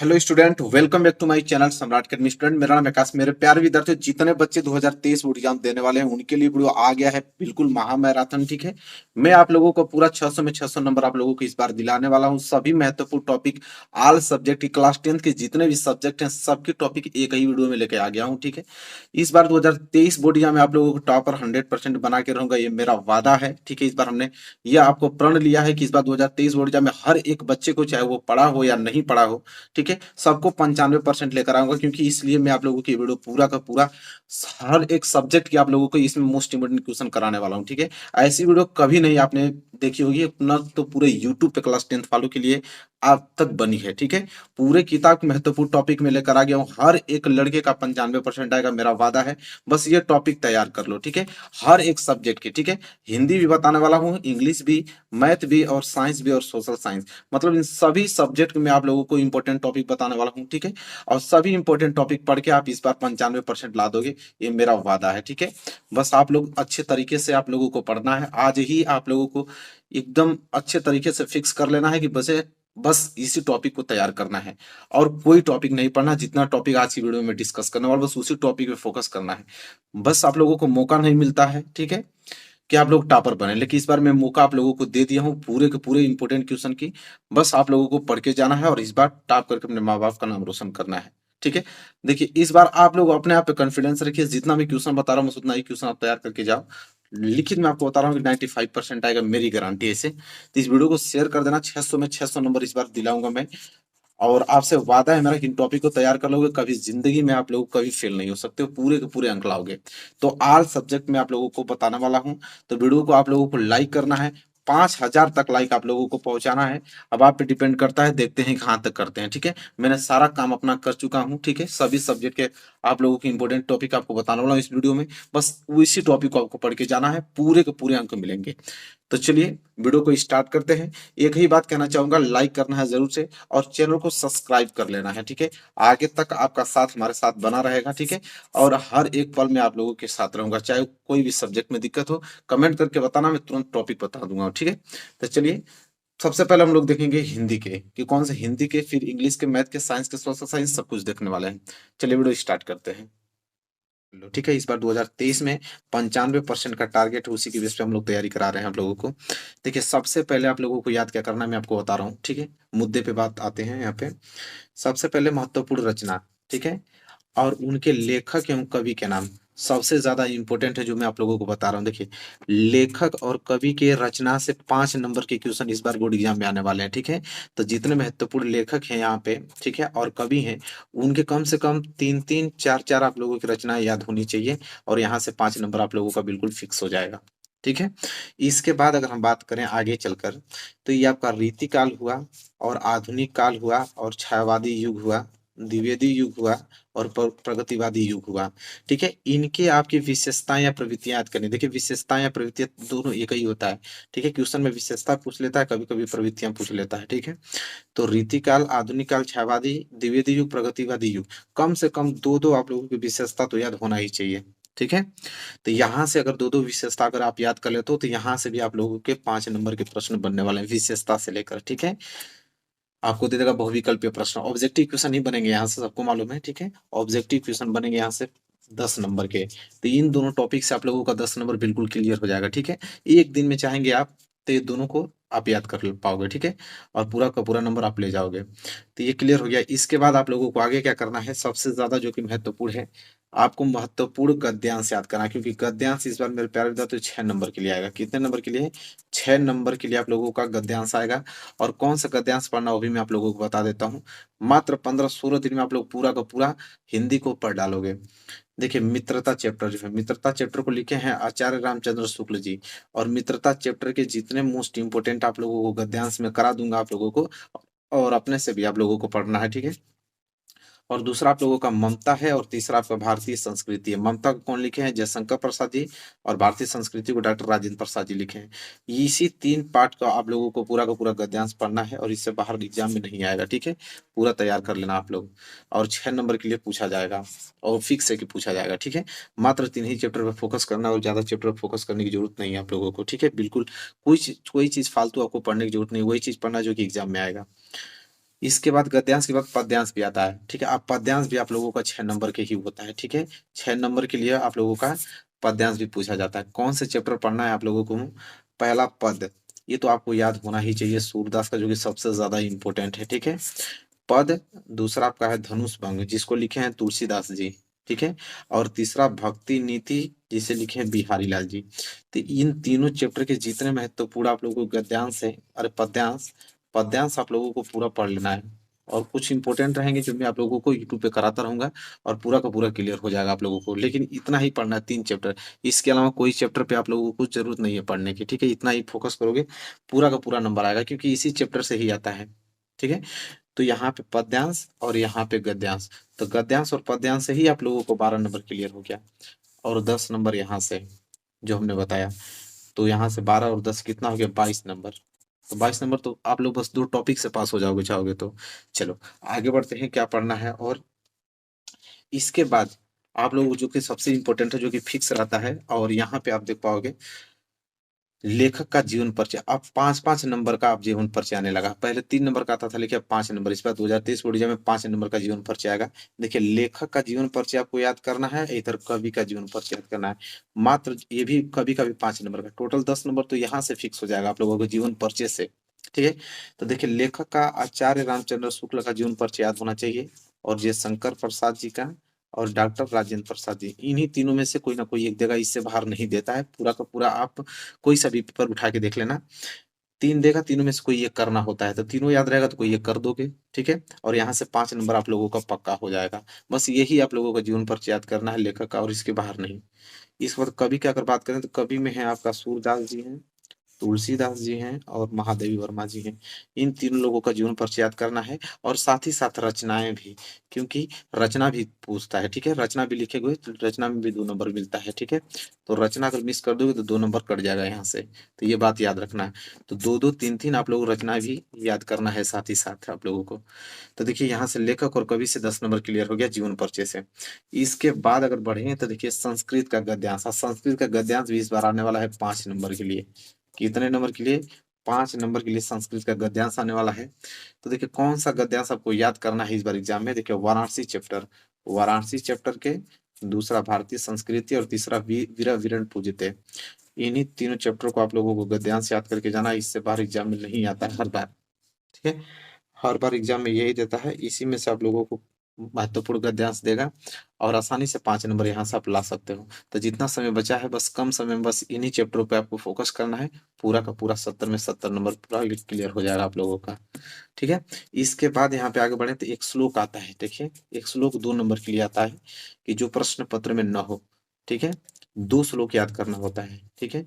Hello student, welcome back to my channel Samrat academy. Student, मेरा नाम आकाश। मेरे प्यारे विद्यार्थियों, जितने बच्चे 2023 बोर्ड एग्जाम देने वाले हैं उनके लिए वीडियो आ गया है, बिल्कुल महा मैराथन। ठीक है, मैं आप लोगों को पूरा 600 में 600 नंबर आप लोगों को इस बार दिलाने वाला हूं। सभी महत्वपूर्ण टॉपिक, ऑल सब्जेक्ट की क्लास 10 के जितने भी सब्जेक्ट हैं सबके टॉपिक एक ही वीडियो में लेके आ गया हूँ। ठीक है, इस बार 2023 बोर्ड एग्जाम में आप लोगों को टॉपर 100% बना के रहूंगा, ये मेरा वादा है। ठीक है, इस बार हमने यह आपको प्रण लिया है कि इस बार 2023 बोर्ड एग्जाम में हर एक बच्चे को, चाहे वो पढ़ा हो या नहीं पढ़ा हो, ठीक है, सबको 95% लेकर आऊंगा। क्योंकि इसलिए मैं आप लोगों की वीडियो पूरा का पूरा हर एक सब्जेक्ट की आप लोगों को इसमें मोस्ट इंपोर्टेंट क्वेश्चन कराने वाला हूँ। ठीक है, ऐसी वीडियो कभी नहीं आपने देखी होगी, अपना तो पूरे यूट्यूब पे क्लास 10th वालों के लिए आज तक बनी है। ठीक है, पूरे किताब के महत्वपूर्ण टॉपिक में लेकर आ गया हूँ। हर एक लड़के का 95% आएगा, मेरा वादा है। बस ये टॉपिक तैयार कर लो। ठीक है, हर एक सब्जेक्ट के। ठीक है, हिंदी भी बताने वाला हूँ, इंग्लिश भी, मैथ भी, और साइंस भी, और सोशल साइंस, मतलब इन सभी सब्जेक्ट में आप लोगों को इंपॉर्टेंट टॉपिक बताने वाला हूँ। ठीक है, और सभी इंपॉर्टेंट टॉपिक पढ़ के आप इस बार 95% ला दोगे, ये मेरा वादा है। ठीक है, बस आप लोग अच्छे तरीके से आप लोगों को पढ़ना है। आज ही आप लोगों को एकदम अच्छे तरीके से फिक्स कर लेना है कि बस इसी टॉपिक को तैयार करना है, और कोई टॉपिक नहीं पढ़ना। जितना टॉपिक आज की वीडियो में डिस्कस करने वाला, बस उसी टॉपिक पे फोकस करना है। बस आप लोगों को मौका नहीं मिलता है, ठीक है, कि आप लोग टॉपर बने, लेकिन इस बार मैं मौका आप लोगों को दे दिया हूँ पूरे के पूरे इंपोर्टेंट क्वेश्चन की। बस आप लोगों को पढ़ के जाना है और इस बार टॉप करके अपने माँ बाप का नाम रोशन करना है। ठीक है, देखिए इस बार आप लोग अपने आप पे कॉन्फिडेंस रखिए। जितना मैं क्वेश्चन बता रहा हूँ उतना ही क्वेश्चन आप तैयार करके जाओ। लिखित में आपको बता रहा हूँ कि 95% आएगा, मेरी गारंटी है इसे। तो इस वीडियो को शेयर कर देना। 600 में 600 नंबर इस बार दिलाऊंगा मैं, और आपसे वादा है मेरा कि इन टॉपिक को तैयार कर लोगे, कभी जिंदगी में आप लोग कभी फेल नहीं हो सकते हो, पूरे के पूरे अंक लाओगे। तो ऑल सब्जेक्ट में आप लोगों को बताने वाला हूं। तो वीडियो को आप लोगों को लाइक करना है, 5000 तक लाइक आप लोगों को पहुंचाना है। अब आप पे डिपेंड करता है, देखते हैं कहाँ तक करते हैं। ठीक है, मैंने सारा काम अपना कर चुका हूँ। ठीक है, सभी सब्जेक्ट के आप लोगों के इंपॉर्टेंट टॉपिक आपको बताने वाला हूँ इस वीडियो में। बस उसी टॉपिक को आपको पढ़ के जाना है, पूरे के पूरे अंक मिलेंगे। तो चलिए वीडियो को स्टार्ट करते हैं। एक ही बात कहना चाहूंगा, लाइक करना है जरूर से, और चैनल को सब्सक्राइब कर लेना है। ठीक है, आगे तक आपका साथ हमारे साथ बना रहेगा। ठीक है, और हर एक पल में आप लोगों के साथ रहूंगा। चाहे कोई भी सब्जेक्ट में दिक्कत हो, कमेंट करके बताना, मैं तुरंत टॉपिक बता दूंगा। ठीक है, तो चलिए सबसे पहले हम लोग देखेंगे हिंदी के, कि कौन से हिंदी के, फिर इंग्लिश के, मैथ के, साइंस के, सोशल साइंस, सब कुछ देखने वाले हैं। चलिए वीडियो स्टार्ट करते हैं। लो, ठीक है, इस बार 2023 में 95% का टारगेट है, उसी की बेस पे हम लोग तैयारी करा रहे हैं आप लोगों को। देखिए सबसे पहले आप लोगों को याद क्या करना है, मैं आपको बता रहा हूँ। ठीक है, मुद्दे पे बात आते हैं यहाँ पे। सबसे पहले महत्वपूर्ण रचना, ठीक है, और उनके लेखक एवं कवि के नाम सबसे ज्यादा इंपॉर्टेंट है, जो मैं आप लोगों को बता रहा हूँ। देखिए लेखक और कवि के रचना से 5 नंबर के क्वेश्चन इस बार बोर्ड एग्जाम में आने वाले हैं। ठीक है, तो जितने महत्वपूर्ण लेखक हैं यहाँ पे, ठीक है, और कवि हैं, उनके कम से कम 3 3 4 4 आप लोगों की रचनाएं याद होनी चाहिए, और यहाँ से 5 नंबर आप लोगों का बिल्कुल फिक्स हो जाएगा। ठीक है, इसके बाद अगर हम बात करें आगे चलकर, तो ये आपका रीतिकाल हुआ, और आधुनिक काल हुआ, और छायावादी युग हुआ, द्विवेदी युग हुआ, और प्रगतिवादी युग हुआ। ठीक है, इनके आपकी विशेषताएं या प्रवृत्तियां याद करनी। देखिए विशेषताएं या प्रवृत्तियां दोनों एक ही होता है। ठीक है, क्वेश्चन में विशेषता पूछ लेता है, कभी कभी प्रवृत्तियां पूछ लेता है। ठीक है, तो रीतिकाल, आधुनिक काल, छायावादी, द्विवेदी युग, प्रगतिवादी युग, कम से कम दो दो आप लोगों की विशेषता तो याद होना ही चाहिए। ठीक है, तो यहाँ से अगर दो दो विशेषता अगर आप याद कर लेते हो, तो यहाँ से भी आप लोगों के 5 नंबर के प्रश्न बनने वाले हैं विशेषता से लेकर। ठीक है, आपको दे देगा बहुविकल्पीय प्रश्न, ऑब्जेक्टिव क्वेश्चन नहीं बनेंगे यहाँ से, सबको मालूम है। ठीक है, ऑब्जेक्टिव क्वेश्चन बनेंगे यहाँ से 10 नंबर के। तो इन दोनों टॉपिक से आप लोगों का 10 नंबर बिल्कुल क्लियर हो जाएगा। ठीक है, एक दिन में चाहेंगे आप तो ये दोनों को आप याद कर पाओगे। ठीक है, और पूरा का पूरा नंबर आप ले जाओगे। तो ये क्लियर हो गया। इसके बाद आप लोगों को आगे क्या करना है, सबसे ज्यादा जो कि महत्वपूर्ण है, आपको महत्वपूर्ण गद्यांश याद करना है। क्योंकि गद्यांश इस बार मेरे प्यारे विद्यार्थियों 6 नंबर के लिए आएगा। कितने नंबर के लिए? 6 नंबर के लिए आप लोगों का गद्यांश आएगा। और कौन सा गद्यांश पढ़ना वो भी मैं आप लोगों को बता देता हूँ। मात्र 15-16 दिन में आप लोग पूरा का पूरा हिंदी को पढ़ डालोगे। देखिए मित्रता चैप्टर जो है, मित्रता चैप्टर को लिखे हैं आचार्य रामचंद्र शुक्ल जी, और मित्रता चैप्टर के जितने मोस्ट इंपोर्टेंट आप लोगों को गद्यांश में करा दूंगा आप लोगों को, और अपने से भी आप लोगों को पढ़ना है। ठीक है, और दूसरा आप लोगों का ममता है, और तीसरा आपका भारतीय संस्कृति है। ममता को कौन लिखे हैं? जयशंकर प्रसाद जी, और भारतीय संस्कृति को डॉक्टर राजेंद्र प्रसाद जी लिखे हैं। इसी 3 पार्ट का आप लोगों को पूरा का पूरा गद्यांश पढ़ना है, और इससे बाहर एग्जाम में नहीं आएगा। ठीक है, पूरा तैयार कर लेना आप लोग, और 6 नंबर के लिए पूछा जाएगा, और फिक्स है कि पूछा जाएगा। ठीक है, मात्र 3 ही चैप्टर पर फोकस करना, और ज्यादा चैप्टर पर फोकस करने की जरूरत नहीं है आप लोगों को। ठीक है, बिल्कुल कोई चीज फालतू आपको पढ़ने की जरूरत नहीं, वही चीज पढ़ना जो कि एग्जाम में आएगा। इसके बाद गद्यांश के बाद पद्यांश भी आता है, ठीक है। अब पद्यांश भी आप लोगों का 6 नंबर के ही होता है, ठीक है। 6 नंबर के लिए आप लोगों का पद्यांश भी पूछा जाता है। कौन से चैप्टर पढ़ना है आप लोगों को? पहला पद, ये तो आपको याद होना ही चाहिए, सूरदास का, जो कि सबसे ज्यादा इंपॉर्टेंट है, ठीक है। पद, दूसरा आपका है धनुष भंग, जिसको लिखे हैं तुलसीदास जी, ठीक है। और तीसरा भक्ति नीति, जिसे लिखे हैं बिहारी लाल जी। तो इन तीनों चैप्टर के जितने महत्वपूर्ण आप लोगों को गद्यांश है, अरे पद्यांश, पद्यांश आप लोगों को पूरा पढ़ लेना है। और कुछ इंपॉर्टेंट रहेंगे जो मैं आप लोगों को यूट्यूब पे कराता रहूंगा, और पूरा का पूरा क्लियर हो जाएगा आप लोगों को। लेकिन इतना ही पढ़ना है, 3 चैप्टर। इसके अलावा कोई चैप्टर पे आप लोगों को कुछ जरूरत नहीं है पढ़ने की, ठीक है। इतना ही फोकस करोगे, पूरा का पूरा नंबर आएगा, क्योंकि इसी चैप्टर से ही आता है, ठीक है। तो यहाँ पे पद्यांश और यहाँ पे गद्यांश, तो गद्यांश और पद्यांश से ही आप लोगों को 12 नंबर क्लियर हो गया। और 10 नंबर यहाँ से जो हमने बताया, तो यहाँ से 12 और 10 कितना हो गया? 22 नंबर। तो 22 नंबर तो आप लोग बस 2 टॉपिक से पास हो जाओगे चाहोगे तो। चलो आगे बढ़ते हैं, क्या पढ़ना है। और इसके बाद आप लोग जो कि सबसे इंपॉर्टेंट है, जो कि फिक्स रहता है, और यहाँ पे आप देख पाओगे लेखक का जीवन परिचय। अब 5-5 नंबर का आप जीवन परिचय आने लगा। पहले 3 नंबर का आता था, लेकिन अब 5 नंबर। इस बार 2023 बोर्ड एग्जाम में 5 नंबर का जीवन परिचय आएगा। देखिए, लेखक का जीवन परिचय आपको याद करना है, इधर कवि का जीवन परिचय याद करना है। मात्र ये भी कवि का भी 5 नंबर का, टोटल 10 नंबर तो यहाँ से फिक्स हो जाएगा आप लोगों को जीवन परिचय से, ठीक है। तो देखिए, लेखक का आचार्य रामचंद्र शुक्ल का जीवन परिचय याद होना चाहिए, और जे शंकर प्रसाद जी का, और डॉक्टर राजेंद्र प्रसाद जी। इन्हीं तीनों में से कोई ना कोई एक देगा, इससे बाहर नहीं देता है। पूरा का पूरा आप कोई सा भी पेपर उठा के देख लेना, 3 देगा, तीनों में से कोई एक करना होता है, तो तीनों याद रहेगा तो कोई एक कर दोगे, ठीक है। और यहाँ से 5 नंबर आप लोगों का पक्का हो जाएगा। बस यही आप लोगों का जीवन परिचय याद करना है लेखक का, और इसके बाहर नहीं। इस वक्त कवि की अगर बात करें, तो कवि में है आपका सूरदास जी हैं, तुलसीदास जी हैं, और महादेवी वर्मा जी हैं। इन तीनों लोगों का जीवन परिचय याद करना है, और साथ ही साथ रचनाएं भी, क्योंकि रचना भी पूछता है, ठीक है। रचना भी लिखे हुए, तो रचना में भी 2 नंबर मिलता है, ठीक है। तो रचना अगर मिस कर दोगे तो 2 नंबर कट जाएगा यहाँ से, तो ये बात याद रखना है। तो 2-2, 3-3 आप लोग रचना भी याद करना है साथ ही साथ आप लोगों को। तो देखिए, यहाँ से लेखक और कवि से 10 नंबर क्लियर हो गया जीवन परिचय से। इसके बाद अगर बढ़े तो देखिए, संस्कृत का गद्यांश। संस्कृत का गद्यांश भी इस बार आने वाला है 5 नंबर के लिए। कितने नंबर के लिए? 5 नंबर के लिए संस्कृत का गद्यांश आने वाला है। तो देखिए, कौन सा गद्यांश आपको याद करना है इस बार एग्जाम में? देखिए, वाराणसी चैप्टर, वाराणसी चैप्टर के, दूसरा भारतीय संस्कृति, और तीसरा वीरा वीरण पूजिते। इन्हीं तीनों चैप्टर को आप लोगों को गद्यांश याद करके जाना, इससे बाहर एग्जाम में नहीं आता है हर बार, ठीक है। हर बार एग्जाम में यही देता है, इसी में से आप लोगों को महत्वपूर्ण गद्यांश देगा, और आसानी से 5 नंबर यहाँ से आप ला सकते हो। तो जितना समय बचा है, बस कम समय में बस इन्हीं चैप्टरों पे आपको फोकस करना है। पूरा का पूरा 70 में 70 नंबर पूरा क्लियर हो जाएगा आप लोगों का, ठीक है। इसके बाद यहाँ पे आगे बढ़े तो एक श्लोक आता है। देखिए, एक श्लोक 2 नंबर के लिए आता है, कि जो प्रश्न पत्र में न हो, ठीक है। 2 श्लोक याद करना होता है, ठीक है।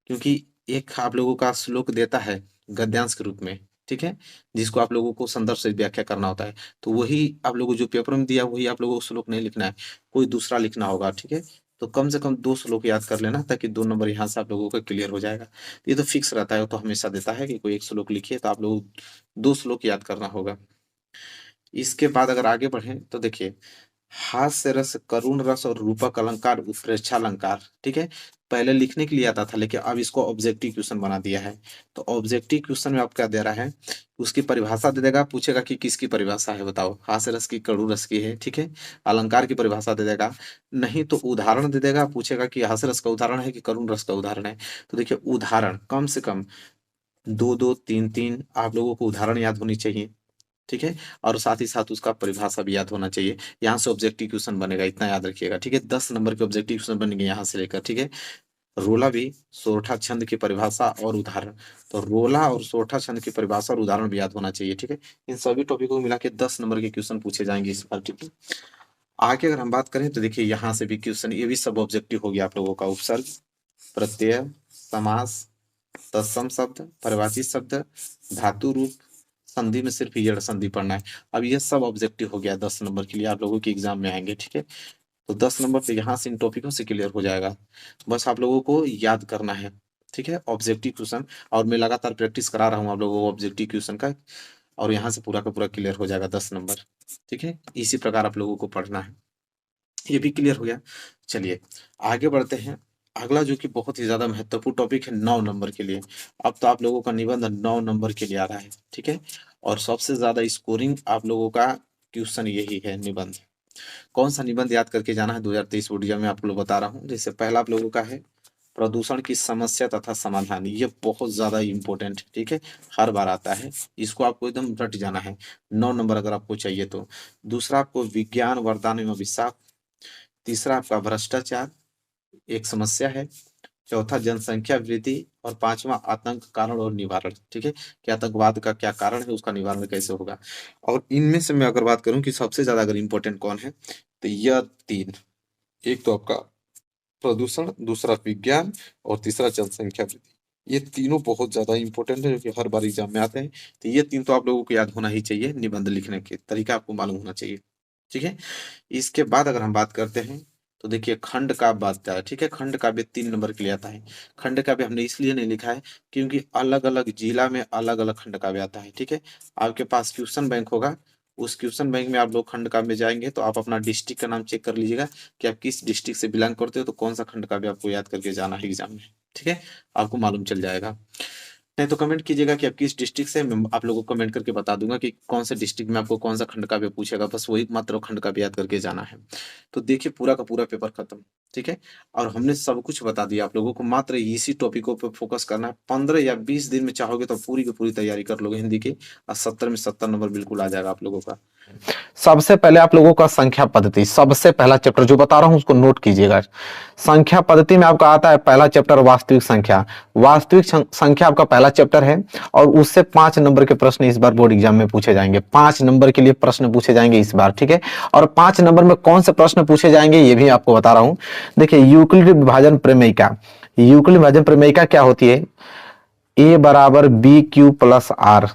क्योंकि एक आप लोगों का श्लोक देता है गद्यांश के रूप में, ठीक है, जिसको आप लोगों को संदर्भ से व्याख्या करना होता है। तो वही आप लोगों को जो पेपर में दिया, वही आप लोगों को श्लोक नहीं लिखना है, कोई दूसरा लिखना होगा, ठीक है। तो कम से कम 2 श्लोक याद कर लेना, ताकि 2 नंबर यहाँ से आप लोगों का क्लियर हो जाएगा। ये तो फिक्स रहता है, वो तो हमेशा देता है कि कोई एक श्लोक लिखिए, तो आप लोग 2 श्लोक याद करना होगा। इसके बाद अगर आगे बढ़े तो देखिए, हास्य रस, करुण रस, और रूपक अलंकार, उत्प्रेक्षा अलंकार, ठीक है। पहले लिखने के लिए आता था, लेकिन अब इसको ऑब्जेक्टिव क्वेश्चन बना दिया है। तो ऑब्जेक्टिव क्वेश्चन में आप क्या दे रहा है, उसकी परिभाषा दे देगा, पूछेगा कि किसकी परिभाषा है बताओ, हास्य रस की, करुण रस की है, ठीक है। अलंकार की परिभाषा दे देगा, नहीं तो उदाहरण दे देगा, पूछेगा कि हास्य रस का उदाहरण है कि करुण रस का उदाहरण है। तो देखिए, उदाहरण कम से कम 2-2, 3-3 आप लोगों को उदाहरण याद होनी चाहिए, ठीक है। और साथ ही साथ उसका परिभाषा भी याद होना चाहिए। यहाँ से ऑब्जेक्टिव क्वेश्चन बनेगा, इतना याद रखिएगा, ठीक है। 10 नंबर के ऑब्जेक्टिव क्वेश्चन बनेंगे यहाँ से लेकर, ठीक है। रोला भी, सोरठा छंद की परिभाषा और उदाहरण, तो रोला और सोरठा छंद की परिभाषा और उदाहरण भी याद होना चाहिए, ठीक है। इन सभी टॉपिकों को मिला के 10 नंबर के क्वेश्चन पूछे जाएंगे इस बार, ठीक है। आगे अगर हम बात करें तो देखिए, यहाँ से भी क्वेश्चन, ये भी सब ऑब्जेक्टिव हो गया आप लोगों का। उपसर्ग, प्रत्यय, समास, तत्सम शब्द, परिभाषित शब्द, धातु रूप, संधि में सिर्फ यड़ संधि पढ़ना है। अब ये सब ऑब्जेक्टिव हो गया 10 नंबर के लिए, आप लोगों के एग्जाम में आएंगे, ठीक है। तो 10 नंबर तो यहाँ से इन टॉपिकों से क्लियर हो जाएगा। बस आप लोगों को याद करना है, ठीक है, ऑब्जेक्टिव क्वेश्चन। और मैं लगातार प्रैक्टिस करा रहा हूँ आप लोगों को ऑब्जेक्टिव क्वेश्चन का, और यहाँ से पूरा का पूरा क्लियर हो जाएगा 10 नंबर, ठीक है। इसी प्रकार आप लोगों को पढ़ना है। ये भी क्लियर हो गया। चलिए आगे बढ़ते हैं। अगला जो कि बहुत ही ज्यादा महत्वपूर्ण टॉपिक है 9 नंबर के लिए। अब तो आप लोगों का निबंध 9 नंबर के लिए आ रहा है, ठीक है। और सबसे ज्यादा स्कोरिंग आप लोगों का क्वेश्चन यही है, निबंध। कौन सा निबंध याद करके जाना है 2023 बोर्डिया में, आपको बता रहा हूँ। जैसे पहला आप लोगों का है प्रदूषण की समस्या तथा समाधान, ये बहुत ज्यादा इंपॉर्टेंट है, ठीक है। हर बार आता है, इसको आपको एकदम रट जाना है। 9 नंबर अगर आपको चाहिए तो। दूसरा आपको विज्ञान वरदान एवं अभिशाप। तीसरा आपका भ्रष्टाचार एक समस्या है। चौथा जनसंख्या वृद्धि। और पांचवा आतंक कारण और निवारण, ठीक है। कि आतंकवाद का क्या कारण है, उसका निवारण कैसे होगा। और इनमें से मैं अगर बात करूं कि सबसे ज्यादा अगर इम्पोर्टेंट कौन है, तो यह तीन। एक तो आपका प्रदूषण, दूसरा विज्ञान, और तीसरा जनसंख्या वृद्धि। ये तीनों बहुत ज्यादा इंपॉर्टेंट है, जो कि हर बार एग्जाम में आते हैं। तो ये तीन तो आप लोगों को याद होना ही चाहिए, निबंध लिखने के तरीका आपको मालूम होना चाहिए, ठीक है। इसके बाद अगर हम बात करते हैं तो देखिए खंड काव्य आता है, ठीक है। खंड काव्य 3 नंबर के लिए आता है। खंड काव्य हमने इसलिए नहीं लिखा है क्योंकि अलग अलग जिला में अलग अलग खंड काव्य आता है, ठीक है। आपके पास क्वेश्चन बैंक होगा, उस क्वेश्चन बैंक में आप लोग खंड काव्य में जाएंगे तो आप अपना डिस्ट्रिक्ट का नाम चेक कर लीजिएगा कि आप किस डिस्ट्रिक्ट से बिलोंग करते हो, तो कौन सा खंड काव्य आपको याद करके जाना है एग्जाम में, ठीक है। आपको मालूम चल जाएगा। नहीं तो कमेंट कीजिएगा कि आप किस डिस्ट्रिक्ट से, मैं आप लोगों को कमेंट करके बता दूंगा कि कौन से डिस्ट्रिक्ट में आपको कौन सा खंड काव्य पूछेगा, बस वही मात्र खंड काव्य याद करके जाना है। तो देखिए पूरा का पूरा पेपर खत्म, ठीक है। और हमने सब कुछ बता दिया आप लोगों को, मात्र इसी टॉपिकों पर फोकस करना है। 15 या 20 दिन में चाहोगे तो पूरी की पूरी तैयारी कर लोगे हिंदी की, और 70 में 70 नंबर बिल्कुल आ जाएगा आप लोगों का। सबसे पहले आप लोगों का संख्या पद्धति, सबसे पहला चैप्टर जो बता रहा हूं उसको नोट कीजिएगा। संख्या पद्धति में आपका आता है पहला चैप्टर वास्तविक संख्या। वास्तविक संख्या आपका पहला चैप्टर है, और उससे 5 नंबर के प्रश्न इस बार बोर्ड एग्जाम में पूछे जाएंगे। 5 नंबर के लिए प्रश्न पूछे जाएंगे इस बार, ठीक है। और 5 नंबर में कौन से प्रश्न पूछे जाएंगे ये भी आपको बता रहा हूं। देखिए यूक्लिड विभाजन प्रमेयिका। यूक्लिड विभाजन प्रमेयिका क्या होती है? ए बराबर बी क्यू प्लस आर,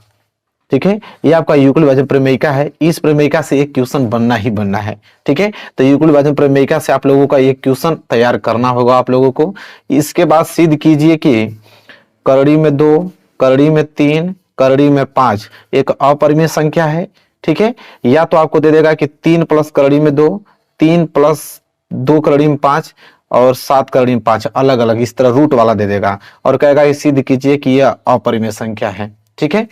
ठीक है। ये आपका यूक्लिड विभाजन प्रमेयिका है। इस प्रमेयिका से एक क्वेश्चन बनना ही बनना है, ठीक है। तो यूक्लिड विभाजन प्रमेयिका से आप लोगों का एक क्वेश्चन तैयार करना होगा आप लोगों को। इसके बाद सिद्ध कीजिए कि करड़ी में 2, करड़ी में 3, करड़ी में 5 एक अपरिमेय संख्या है, ठीक है। या तो आपको दे देगा कि 3 प्लस करड़ी में 2, 3 प्लस 2 करड़ी में 5, और 7 करड़ी में 5, अलग अलग इस तरह रूट वाला दे देगा, और कहेगा कि सिद्ध कीजिए कि यह अपरिमेय संख्या है, ठीक है।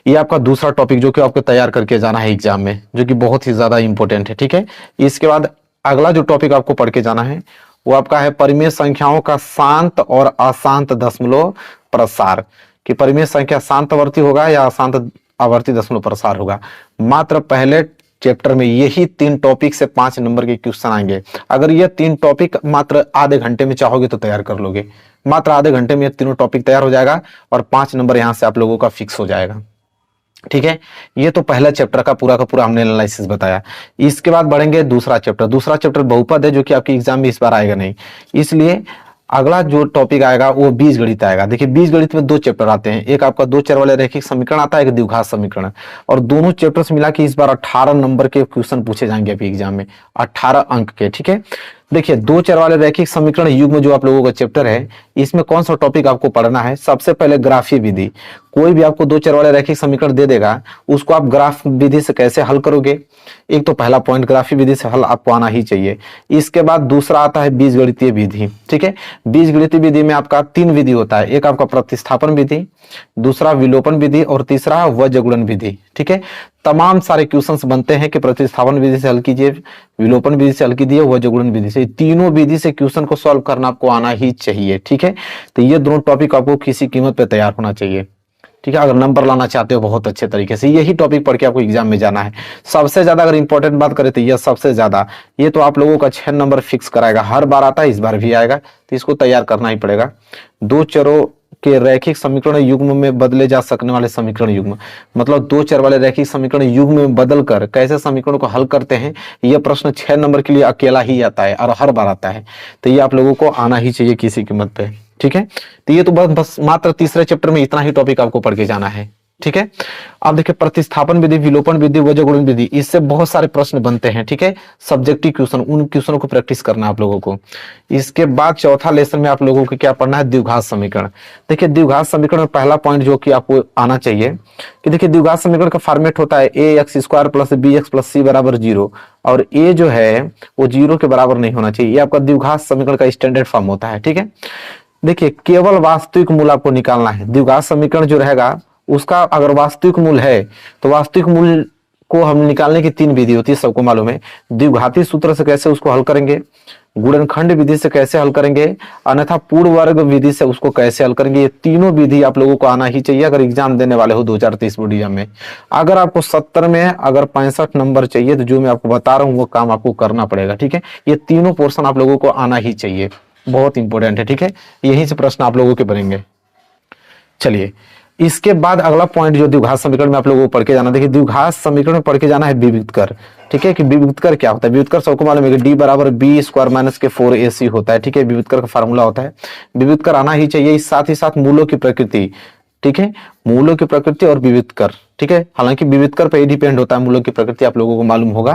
ये आपका दूसरा टॉपिक जो कि आपको तैयार करके जाना है एग्जाम में, जो कि बहुत ही ज्यादा इंपॉर्टेंट है, ठीक है। इसके बाद अगला जो टॉपिक आपको पढ़ के जाना है वो आपका है परिमेय संख्याओं का शांत और अशांत दशमलव प्रसार। कि परिमेय संख्या शांतवर्ती होगा या अशांत आवर्ती दशमलव प्रसार होगा। मात्र पहले चैप्टर में यही 3 टॉपिक से 5 नंबर के क्वेश्चन आएंगे। अगर ये 3 टॉपिक मात्र आधे घंटे में चाहोगे तो तैयार कर लोगे। मात्र आधे घंटे में ये तीनों टॉपिक तैयार हो जाएगा, और 5 नंबर यहां से आप लोगों का फिक्स हो जाएगा, ठीक है। ये तो पहला चैप्टर का पूरा हमने एनालिसिस बताया। इसके बाद बढ़ेंगे दूसरा चैप्टर। दूसरा चैप्टर बहुपद है, जो कि आपके एग्जाम में इस बार आएगा नहीं, इसलिए अगला जो टॉपिक आएगा वो बीजगणित आएगा। देखिए बीजगणित में 2 चैप्टर आते हैं, एक आपका 2 चर वाले रैखिक समीकरण आता है, एक द्विघात समीकरण। और दोनों चैप्टर से मिला के इस बार 18 नंबर के क्वेश्चन पूछे जाएंगे अभी एग्जाम में, 18 अंक के, ठीक है। देखिए 2 चर वाले रैखिक समीकरण युग्म जो आप लोगों का चैप्टर है, इसमें कौन सा टॉपिक आपको पढ़ना है? सबसे पहले ग्राफीय विधि। कोई भी आपको 2 चर वाले रैखिक समीकरण दे देगा, उसको आप ग्राफ विधि से कैसे हल करोगे? एक तो पहला पॉइंट ग्राफीय विधि से हल आपको आना ही चाहिए। इसके बाद दूसरा आता है बीजगणितीय विधि, ठीक है। बीजगणितीय विधि में आपका 3 विधि होता है, एक आपका प्रतिस्थापन विधि, दूसरा विलोपन विधि, और तीसरा वज्रगुणन विधि, ठीक है। तमाम सारे क्वेश्चंस बनते हैं कि प्रतिस्थापन विधि से हल कीजिए, विलोपन विधि से हल कीजिए, वज्रगुणन विधि से। तीनों विधि से क्वेश्चन को सॉल्व करना आपको आना ही चाहिए, ठीक है। तो ये दोनों टॉपिक आपको किसी कीमत पे तैयार होना चाहिए, ठीक है। अगर नंबर लाना चाहते हो बहुत अच्छे तरीके से, यही टॉपिक पढ़ के आपको एग्जाम में जाना है। सबसे ज्यादा अगर इंपॉर्टेंट बात करें तो यह सबसे ज्यादा, ये तो आप लोगों का 6 नंबर फिक्स कराएगा, हर बार आता है, इस बार भी आएगा, तो इसको तैयार करना ही पड़ेगा। 2 चरों के रैखिक समीकरण युग्म में बदले जा सकने वाले समीकरण युग्म, मतलब 2 चर वाले रैखिक समीकरण युग्म में बदल कर कैसे समीकरणों को हल करते हैं, यह प्रश्न 6 नंबर के लिए अकेला ही आता है और हर बार आता है। तो ये आप लोगों को आना ही चाहिए किसी कीमत पे, ठीक है। तो ये तो बस मात्र तीसरे चैप्टर में इतना ही टॉपिक आपको पढ़ के जाना है। ठीक है। अब देखिए प्रतिस्थापन विधि, विलोपन विधि, वजह गुणन विधि, इससे बहुत सारे प्रश्न बनते हैं। ठीक है, सब्जेक्टिव क्वेश्चन, उन क्वेश्चनों को प्रैक्टिस करना आप लोगों को। इसके बाद चौथा लेसन में आप लोगों को क्या पढ़ना है, द्विघात समीकरण। देखिए द्विघात समीकरण में पहला पॉइंट जो कि आपको आना चाहिए कि देखिए द्विघात समीकरण का फॉर्मेट होता है A X square plus B X plus C बराबर 0, और ए जो है वो 0 के बराबर नहीं होना चाहिए। ये आपका द्विघात समीकरण का स्टैंडर्ड फॉर्म होता है। ठीक है, देखिए केवल वास्तविक मूल आपको निकालना है। द्विघात समीकरण जो रहेगा उसका अगर वास्तविक मूल है तो वास्तविक मूल को हम निकालने की 3 विधि होती है, सबको मालूम है। द्विघाती सूत्र से कैसे उसको हल करेंगे, गुणनखंड विधि से कैसे हल करेंगे, अन्यथा पूर्ण वर्ग विधि से उसको कैसे हल करेंगे। ये तीनों विधि आप लोगों को आना ही चाहिए अगर एग्जाम देने वाले हो 2023 बोर्ड एग्जाम में। अगर आपको 70 में अगर 65 नंबर चाहिए तो जो मैं आपको बता रहा हूँ वो काम आपको करना पड़ेगा। ठीक है, ये तीनों पोर्शन आप लोगों को आना ही चाहिए, बहुत इंपॉर्टेंट है। ठीक है, यहीं से प्रश्न आप लोगों के बनेंगे। चलिए इसके बाद अगला पॉइंट जो द्विघात समीकरण में आप लोगों को पढ़ के जाना, देखिए द्विघात समीकरण में पढ़ के जाना है विविधकर। ठीक है, कि विविधकर क्या होता है। विविधकर सबको मालूम है कि डी बराबर बी स्क्वायर माइनस के 4ac होता है। ठीक है, विविधकर का फार्मूला होता है, विविधकर आना ही चाहिए। इस साथ ही साथ मूलों की प्रकृति, ठीक है, मूलों की प्रकृति और विविधकर। ठीक है, हालांकि विविधकर पे ही डिपेंड होता है, मूलों की प्रकृति आप लोगों को मालूम होगा।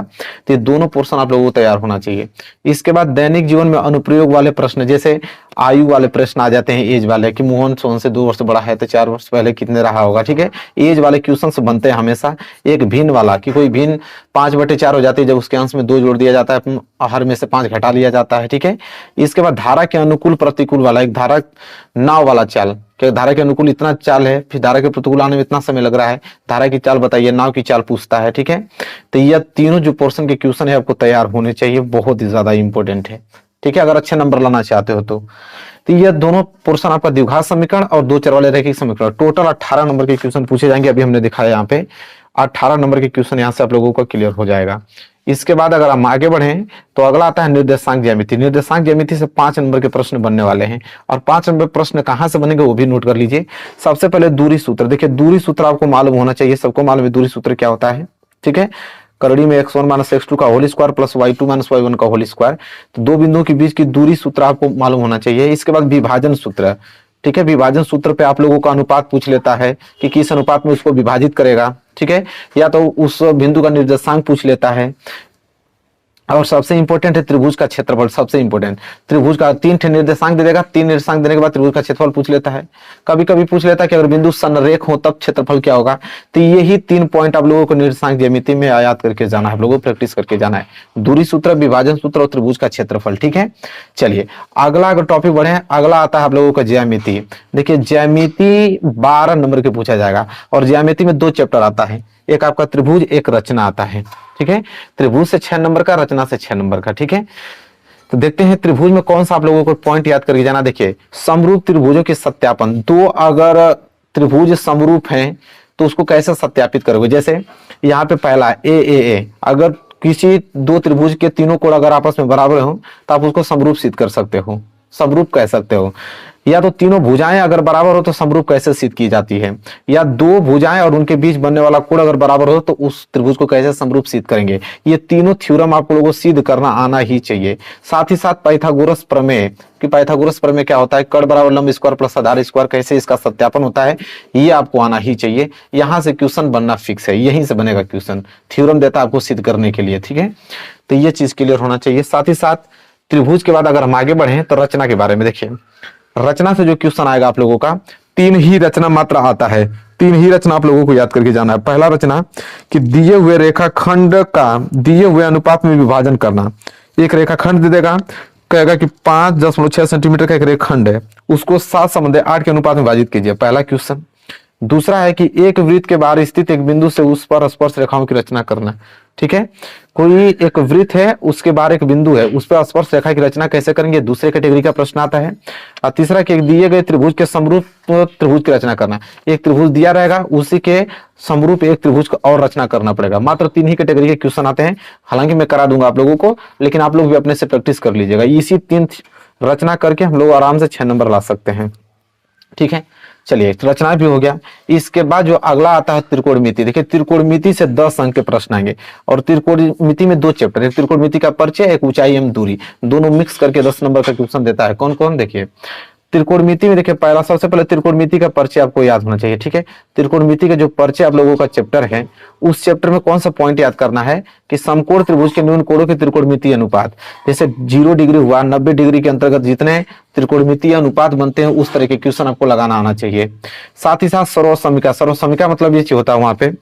तो ये दोनों पोर्शन आप लोगों को तैयार होना चाहिए। इसके बाद दैनिक जीवन में अनुप्रयोग वाले प्रश्न, जैसे आयु वाले प्रश्न आ जाते हैं, एज वाले, कि मोहन सोहन से 2 वर्ष बड़ा है तो 4 वर्ष पहले कितने रहा होगा। ठीक है, एज वाले क्वेश्चन बनते हैं हमेशा। एक भिन्न वाला कि कोई भिन्न 5/4 हो जाती है, जब उसके अंश में 2 जोड़ दिया जाता है, हर में से 5 घटा लिया जाता है। ठीक है, इसके बाद धारा के अनुकूल प्रतिकूल वाला, एक धारा नाव वाला चाल, कि धारा के अनुकूल इतना चाल है, फिर धारा के प्रतिकूल आने में इतना समय लग रहा है, धारा की चाल बताइए, नाव की चाल पूछता है। ठीक है, तो यह तीनों जो पोर्शन के क्वेश्चन है आपको तैयार होने चाहिए, बहुत ही ज्यादा इंपॉर्टेंट है। ठीक है, अगर अच्छे नंबर लाना चाहते हो तो यह दोनों पोर्शन आपका द्विघात समीकरण और 2 चर वाले रैखिक समीकरण, टोटल 18 नंबर के क्वेश्चन पूछे जाएंगे। अभी हमने दिखाया यहाँ पे 18 नंबर के क्वेश्चन यहाँ से आप लोगों का क्लियर हो जाएगा। इसके बाद अगर हम आगे बढ़ें तो अगला आता है निर्देशांक ज्यामिति। निर्देशांक ज्यामिति से 5 नंबर के प्रश्न बनने वाले हैं, और 5 नंबर प्रश्न कहां से बनेंगे वो भी नोट कर लीजिए। सबसे पहले दूरी सूत्र, देखिए दूरी सूत्र आपको मालूम होना चाहिए, सबको मालूम है दूरी सूत्र क्या होता है। ठीक है, करड़ी में x1 माइनस x2 का whole square plus y2 minus y1 का होल स्क्वायर, तो दो बिंदुओं के बीच की दूरी सूत्र आपको मालूम होना चाहिए। इसके बाद विभाजन सूत्र, ठीक है, विभाजन सूत्र पे आप लोगों का अनुपात पूछ लेता है कि किस अनुपात में उसको विभाजित करेगा। ठीक है, या तो उस बिंदु का निर्देशांक पूछ लेता है, और सबसे इंपॉर्टेंट है त्रिभुज का क्षेत्रफल। सबसे इंपॉर्टेंट, त्रिभुज का 3 निर्देशांक दे देगा, 3 निर्देशांक देने के बाद त्रिभुज का क्षेत्रफल पूछ लेता है। कभी कभी पूछ लेता है कि अगर बिंदु संरेख हो तब क्षेत्रफल क्या होगा। तो यही 3 पॉइंट आप लोगों को निर्देशांक ज्यामिति में आयात करके जाना है, आप लोगों को प्रैक्टिस करके जाना है, दूरी सूत्र, विभाजन सूत्र और त्रिभुज का क्षेत्रफल। ठीक है, चलिए अगला अगर टॉपिक बढ़े, अगला आता है आप लोगों का ज्यामिति। देखिए ज्यामिति 12 नंबर के पूछा जाएगा, और ज्यामिति में 2 चैप्टर आता है, एक आपका त्रिभुज, एक रचना आता है। ठीक है, त्रिभुज से 6 नंबर का, रचना से 6 नंबर का। ठीक है, तो देखते हैं त्रिभुज में कौन सा आप लोगों को पॉइंट याद करके जाना। देखिए समरूप त्रिभुजों के सत्यापन, 2 अगर त्रिभुज समरूप हैं तो उसको कैसे सत्यापित करोगे। जैसे यहाँ पे पहला ए, अगर किसी 2 त्रिभुज के तीनों कोण अगर आपस में बराबर हो तो आप उसको समरूप सिद्ध कर सकते हो, समरूप कह सकते हो। या तो तीनों भुजाएं अगर बराबर हो तो समरूप कैसे सिद्ध की जाती है, या 2 भुजाएं और उनके बीच बनने वाला कोण अगर बराबर हो तो उस त्रिभुज को कैसे समरूप सिद्ध करेंगे। ये तीनों थ्योरम आप लोगों को सिद्ध करना आना ही चाहिए। साथ ही साथ पाइथागोरस प्रमेय, कि पाइथागोरस प्रमेय क्या होता है, कर्ण बराबर लंब स्क्वायर प्लस आधार स्क्वायर, कैसे इसका सत्यापन होता है, ये आपको आना ही चाहिए। यहां से क्वेश्चन बनना फिक्स है, यहीं से बनेगा क्वेश्चन, थ्योरम देता है आपको सिद्ध करने के लिए। ठीक है, तो ये चीज क्लियर होना चाहिए। साथ ही साथ त्रिभुज के बाद अगर हम आगे बढ़े तो रचना के बारे में देखिए। रचना से जो क्वेश्चन आएगा आप लोगों का, 3 ही रचना मात्र आता है, 3 ही रचना आप लोगों को याद करके जाना है। पहला रचना कि दिए हुए रेखाखंड का दिए हुए अनुपात में विभाजन करना। एक रेखाखंड दे देगा, कहेगा कि 5.6 सेंटीमीटर का एक रेखाखंड है, उसको 7/8 के अनुपात में विभाजित कीजिए, पहला क्वेश्चन। दूसरा है कि एक वृत्त के बाहर स्थित एक बिंदु से उस पर स्पर्श रेखाओं की रचना करना। ठीक है, कोई एक वृत्त है, उसके बाहर एक बिंदु है, उस पर स्पर्श रेखा की रचना कैसे करेंगे, दूसरे कैटेगरी का प्रश्न आता है। और तीसरा कि एक दिए गए त्रिभुज के समरूप त्रिभुज की रचना करना। एक त्रिभुज दिया रहेगा, उसी के समरूप एक त्रिभुज का और रचना करना पड़ेगा। मात्र 3 ही कैटेगरी के क्वेश्चन आते हैं, हालांकि मैं करा दूंगा आप लोगों को, लेकिन आप लोग भी अपने से प्रैक्टिस कर लीजिएगा। इसी 3 रचना करके हम लोग आराम से 6 नंबर ला सकते हैं। ठीक है, चलिए रचना भी हो गया। इसके बाद जो अगला आता है त्रिकोणमिति। देखिए त्रिकोणमिति से 10 अंक के प्रश्न आएंगे, और त्रिकोणमिति में 2 चैप्टर, एक त्रिकोणमिति का परिचय, एक ऊंचाई एवं दूरी, दोनों मिक्स करके 10 नंबर का क्वेश्चन देता है। कौन कौन, देखिए त्रिकोणमिति में देखिए पहला सबसे पहले त्रिकोणमिति का परिचय आपको याद होना चाहिए, ठीक है। त्रिकोणमिति का जो परिचय आप लोगों का चैप्टर है, उस चैप्टर में कौन सा पॉइंट याद करना है कि समकोण त्रिभुज के न्यून कोणों के त्रिकोणमितीय अनुपात, जैसे 0 डिग्री हुआ, 90 डिग्री के अंतर्गत जितने त्रिकोणमितीय अनुपात बनते हैं उस तरह के क्वेश्चन आपको लगाना आना चाहिए। साथ ही साथ सर्वसमीका, सर्वसमीका मतलब ये चीज होता है, वहां पे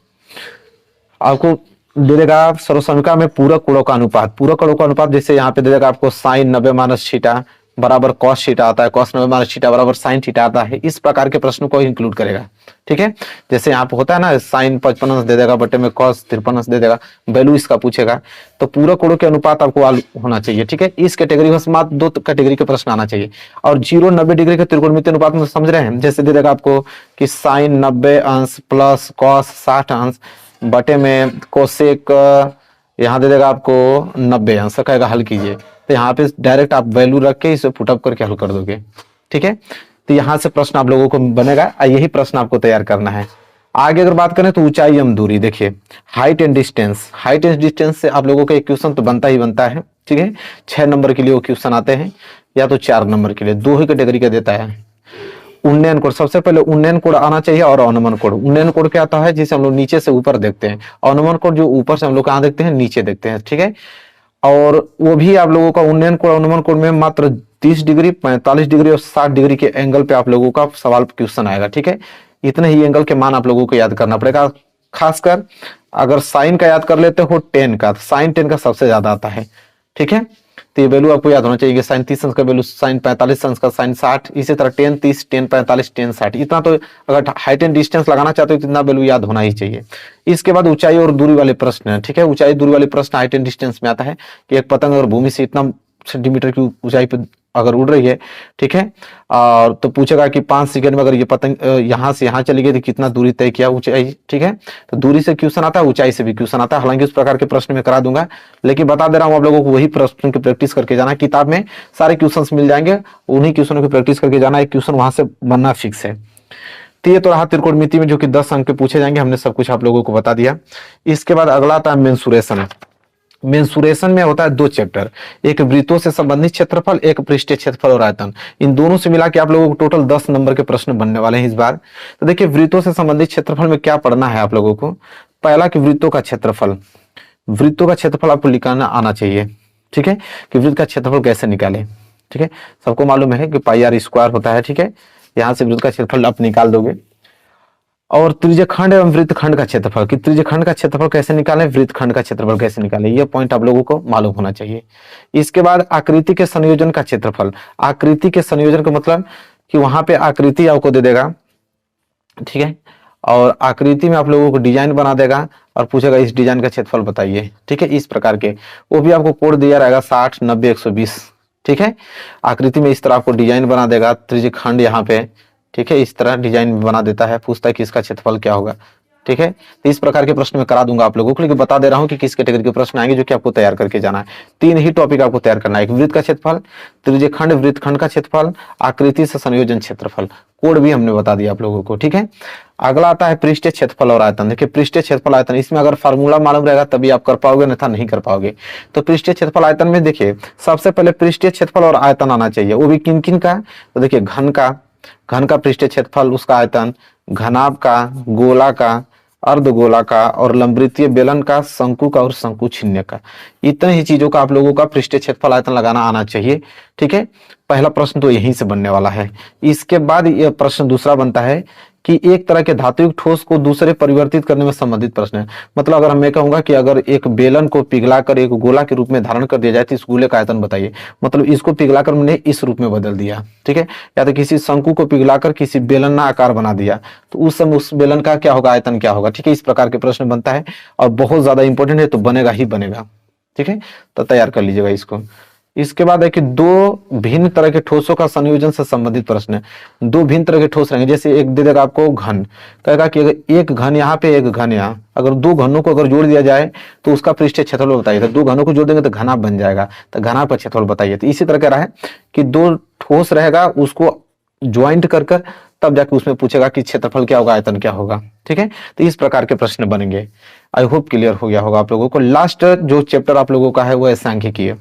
आपको दे देगा सर्वसमीका में पूरक कोणों का अनुपात, पूरक कोणों का अनुपात जैसे यहाँ पे दे देगा आपको साइन 90 माइनस थीटा बराबर कॉस थीटा आता है, कॉस 90 माइनस थीटा बराबर साइन थीटा आता है। इस प्रकार के प्रश्नों को इंक्लूड करेगा, ठीक है। जैसे यहाँ पे होता है ना साइन 55 अंश दे देगा बटे में कॉस 53 अंश दे देगा, वैल्यू इसका पूछेगा, तो पूरक कोणों के अनुपात आपको होना चाहिए, ठीक है। इस कैटेगरी में मात्र 2 कैटेगरी के प्रश्न आना चाहिए। और 0 90 डिग्री के त्रिकोणमितीय अनुपात में समझ रहे हैं, जैसे दे देगा आपको कि साइन 90 अंश प्लस कॉस 60 अंश बटे में कोसेक यहाँ दे देगा आपको 90 अंश, कहेगा हल कीजिए, तो यहाँ पे डायरेक्ट आप वैल्यू रख के इसे पुटअप करके हल कर दोगे, ठीक है। तो यहाँ से प्रश्न आप लोगों को बनेगा, यही प्रश्न आपको तैयार करना है। आगे अगर बात करें तो ऊंचाई एवं दूरी, देखिए height and distance, height and distance से आप लोगों का एक क्वेश्चन तो बनता ही बनता है, ठीक है। 6 नंबर के लिए वो क्वेश्चन आते हैं या तो 4 नंबर के लिए, 2 ही कैटेगरी का देता है। उन्नयन कोण, सबसे पहले उन्नयन कोण आना चाहिए और अवनमन कोण। उन्नयन कोण क्या आता है जिसे हम लोग नीचे से ऊपर देखते हैं, अवनमन कोण जो ऊपर से हम लोग कहाँ देखते हैं, नीचे देखते हैं, ठीक है। और वो भी आप लोगों का उन्नयन कोण अवनमन कोण में मात्र 30 डिग्री 45 डिग्री और 60 डिग्री के एंगल पे आप लोगों का सवाल क्वेश्चन आएगा, ठीक है। इतने ही एंगल के मान आप लोगों को याद करना पड़ेगा। खासकर अगर साइन का याद कर लेते हो 10 का, तो साइन 10 का सबसे ज्यादा आता है, ठीक है। तो ये वैल्यू आपको याद होना चाहिए कि साइन 30 अंश का वैल्यू साइन 45 अंश का साइन 60, इसी तरह 10 30 10 45 10 60, इतना तो अगर हाइट एंड डिस्टेंस लगाना चाहते हो तो इतना वैल्यू याद होना ही चाहिए। इसके बाद ऊंचाई और दूरी वाले प्रश्न है, ठीक है। ऊंचाई दूरी वाले प्रश्न हाइट एंड डिस्टेंस में आता है कि एक पतंग अगर भूमि से इतना सेंटीमीटर की ऊंचाई पे अगर उड़ रही है, ठीक है, और तो पूछेगा कि 5 सेकंड में अगर ये पतंग यहाँ से यहाँ चली गई तो कितना दूरी तय किया, ऊंचाई, ठीक है। तो दूरी से क्वेश्चन आता है, ऊंचाई से भी क्वेश्चन आता है, हालांकि उस प्रकार के प्रश्न में करा दूंगा, लेकिन बता दे रहा हूं आप लोगों को वही प्रश्न की प्रैक्टिस करके जाना। किताब में सारे क्वेश्चन मिल जाएंगे, उन्हीं क्वेश्चनों की प्रैक्टिस करके जाना, एक क्वेश्चन वहां से बनना फिक्स है। तो ये तो रहा त्रिकोणमिति में जो कि 10 अंक के पूछे जाएंगे, हमने सब कुछ आप लोगों को बता दिया। इसके बाद अगला आता है मेंसुरेशन। मेंसुरेशन में होता है 2 चैप्टर, एक वृत्तों से संबंधित क्षेत्रफल, एक पृष्ठीय क्षेत्रफल और आयतन। इन दोनों से मिला के आप लोगों को टोटल 10 नंबर के प्रश्न बनने वाले हैं इस बार। तो देखिए वृत्तों से संबंधित क्षेत्रफल में क्या पढ़ना है आप लोगों को। पहला कि वृत्तों का क्षेत्रफल, वृत्तों का क्षेत्रफल आपको लिखाना आना चाहिए, ठीक है, कि वृत्त का क्षेत्रफल कैसे निकाले, ठीक है। सबको मालूम है कि पाई आर स्क्वायर होता है, ठीक है। यहाँ से वृत्त का क्षेत्रफल आप निकाल दोगे। और त्रिज्यखंड एवं वृत्तखंड का क्षेत्रफल, कि त्रिज्यखंड का क्षेत्रफल कैसे निकालें, वृत्तखंड का क्षेत्रफल कैसे निकालें, यह पॉइंट आप लोगों को मालूम होना चाहिए। इसके बाद आकृति के संयोजन का क्षेत्रफल, आकृति के संयोजन का मतलब कि वहां पे आकृति आपको दे देगा, ठीक है, और आकृति में आप लोगों को डिजाइन बना देगा और पूछेगा इस डिजाइन का क्षेत्रफल बताइए, ठीक है। इस प्रकार के वो भी आपको कोड दिया रहेगा 60 90 120, ठीक है। आकृति में इस तरह आपको डिजाइन बना देगा, त्रिज्यखंड यहाँ पे, ठीक है, इस तरह डिजाइन बना देता है, पूछता है कि इसका क्षेत्रफल क्या होगा, ठीक है। तो इस प्रकार के प्रश्न में करा दूंगा आप लोगों को, लेकिन बता दे रहा हूं कि किस कैटेगरी के प्रश्न आएंगे जो कि आपको तैयार करके जाना है। 3 ही टॉपिक आपको तैयार करना है, एक वृत्त का क्षेत्रफल, त्रिज्यखंड वृत्तखंड का क्षेत्रफल, आकृति से संयोजन क्षेत्रफल, कोड भी हमने बता दिया आप लोगों को, ठीक है। अगला आता है पृष्ठीय क्षेत्रफल और आयतन। देखिए पृष्ठीय क्षेत्रफल आयतन, इसमें अगर फार्मूला मालूम रहेगा तभी आप कर पाओगे, अन्यथा नहीं कर पाओगे। तो पृष्ठीय क्षेत्रफल आयतन में देखिए सबसे पहले पृष्ठीय क्षेत्रफल और आयतन आना चाहिए, वो भी किन किन का। तो देखिए घन का पृष्ठीय क्षेत्रफल, उसका आयतन, घनाभ का, गोला का, अर्धगोला का, और लंबवृत्तीय बेलन का, शंकु का और शंकु छिन्य का। इतने ही चीजों का आप लोगों का पृष्ठीय क्षेत्रफल आयतन लगाना आना चाहिए, ठीक है। पहला प्रश्न तो यहीं से बनने वाला है। इसके बाद यह प्रश्न दूसरा बनता है कि एक तरह के धात्विक ठोस को दूसरे परिवर्तित करने में संबंधित प्रश्न है। मतलब अगर मैं कहूंगा कि अगर एक बेलन को पिघलाकर एक गोला के रूप में धारण कर दिया जाए तो इस गोले का आयतन बताइए, मतलब इसको पिघलाकर मैंने इस रूप में बदल दिया, ठीक है। या तो किसी शंकु को पिघलाकर किसी बेलन आकार बना दिया तो उस समय उस बेलन का क्या होगा, आयतन क्या होगा, ठीक है। इस प्रकार के प्रश्न बनता है और बहुत ज्यादा इंपॉर्टेंट है, तो बनेगा ही बनेगा, ठीक है। तो तैयार कर लीजिएगा इसको। इसके बाद है कि 2 भिन्न तरह के ठोसों का संयोजन से संबंधित प्रश्न है। 2 भिन्न तरह के ठोस रहेंगे, जैसे एक दे देगा आपको घन, कहेगा कि अगर एक घन यहाँ पे एक घन यहाँ, अगर 2 घनों को अगर जोड़ दिया जाए तो उसका पृष्ठीय क्षेत्रफल बताइए। तो 2 घनों को जोड़ देंगे तो घनाभ बन जाएगा, तो घनाभ का क्षेत्रफल बताइए। तो इसी तरह कह रहा है कि 2 ठोस रहेगा, उसको ज्वाइंट कर तब जाके उसमें पूछेगा कि क्षेत्रफल क्या होगा, आयतन क्या होगा, ठीक है। तो इस प्रकार के प्रश्न बनेंगे। आई होप क्लियर हो गया होगा आप लोगों को। लास्ट जो चैप्टर आप लोगों का है वो है सांख्यिकीय।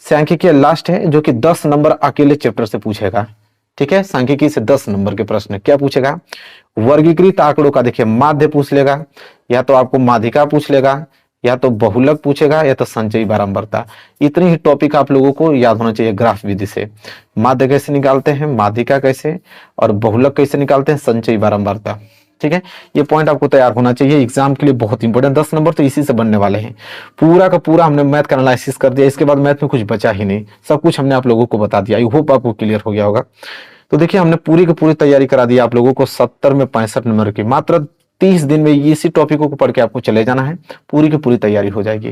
सांख्यिकीय लास्ट है जो कि 10 नंबर अकेले चैप्टर से पूछेगा, ठीक है। सांख्यिकी से 10 नंबर के प्रश्न क्या पूछेगा, वर्गीकृत आंकड़ों का देखिए माध्य पूछ लेगा, या तो आपको माध्यिका पूछ लेगा, या तो बहुलक पूछेगा, या तो संचयी बारंबारता। इतनी ही टॉपिक आप लोगों को याद होना चाहिए ग्राफ विधि से। माध्य कैसे निकालते हैं, माध्यिका कैसे, और बहुलक कैसे निकालते हैं, संचयी बारंबारता। ठीक है, ये पॉइंट आपको तैयार होना चाहिए, एग्जाम के लिए बहुत इंपॉर्टेंट। 10 नंबर तो इसी से बनने वाले हैं। पूरा का पूरा हमने मैथ का एनालिसिस कर दिया, इसके बाद मैथ में कुछ बचा ही नहीं, सब कुछ हमने आप लोगों को बता दिया। आई होप आपको क्लियर हो गया होगा। तो देखिए हमने पूरी की पूरी तैयारी करा दी आप लोगों को 70 में 65 नंबर की। मात्र 30 दिन में इसी टॉपिकों को पढ़ के आपको चले जाना है, पूरी की पूरी तैयारी हो जाएगी।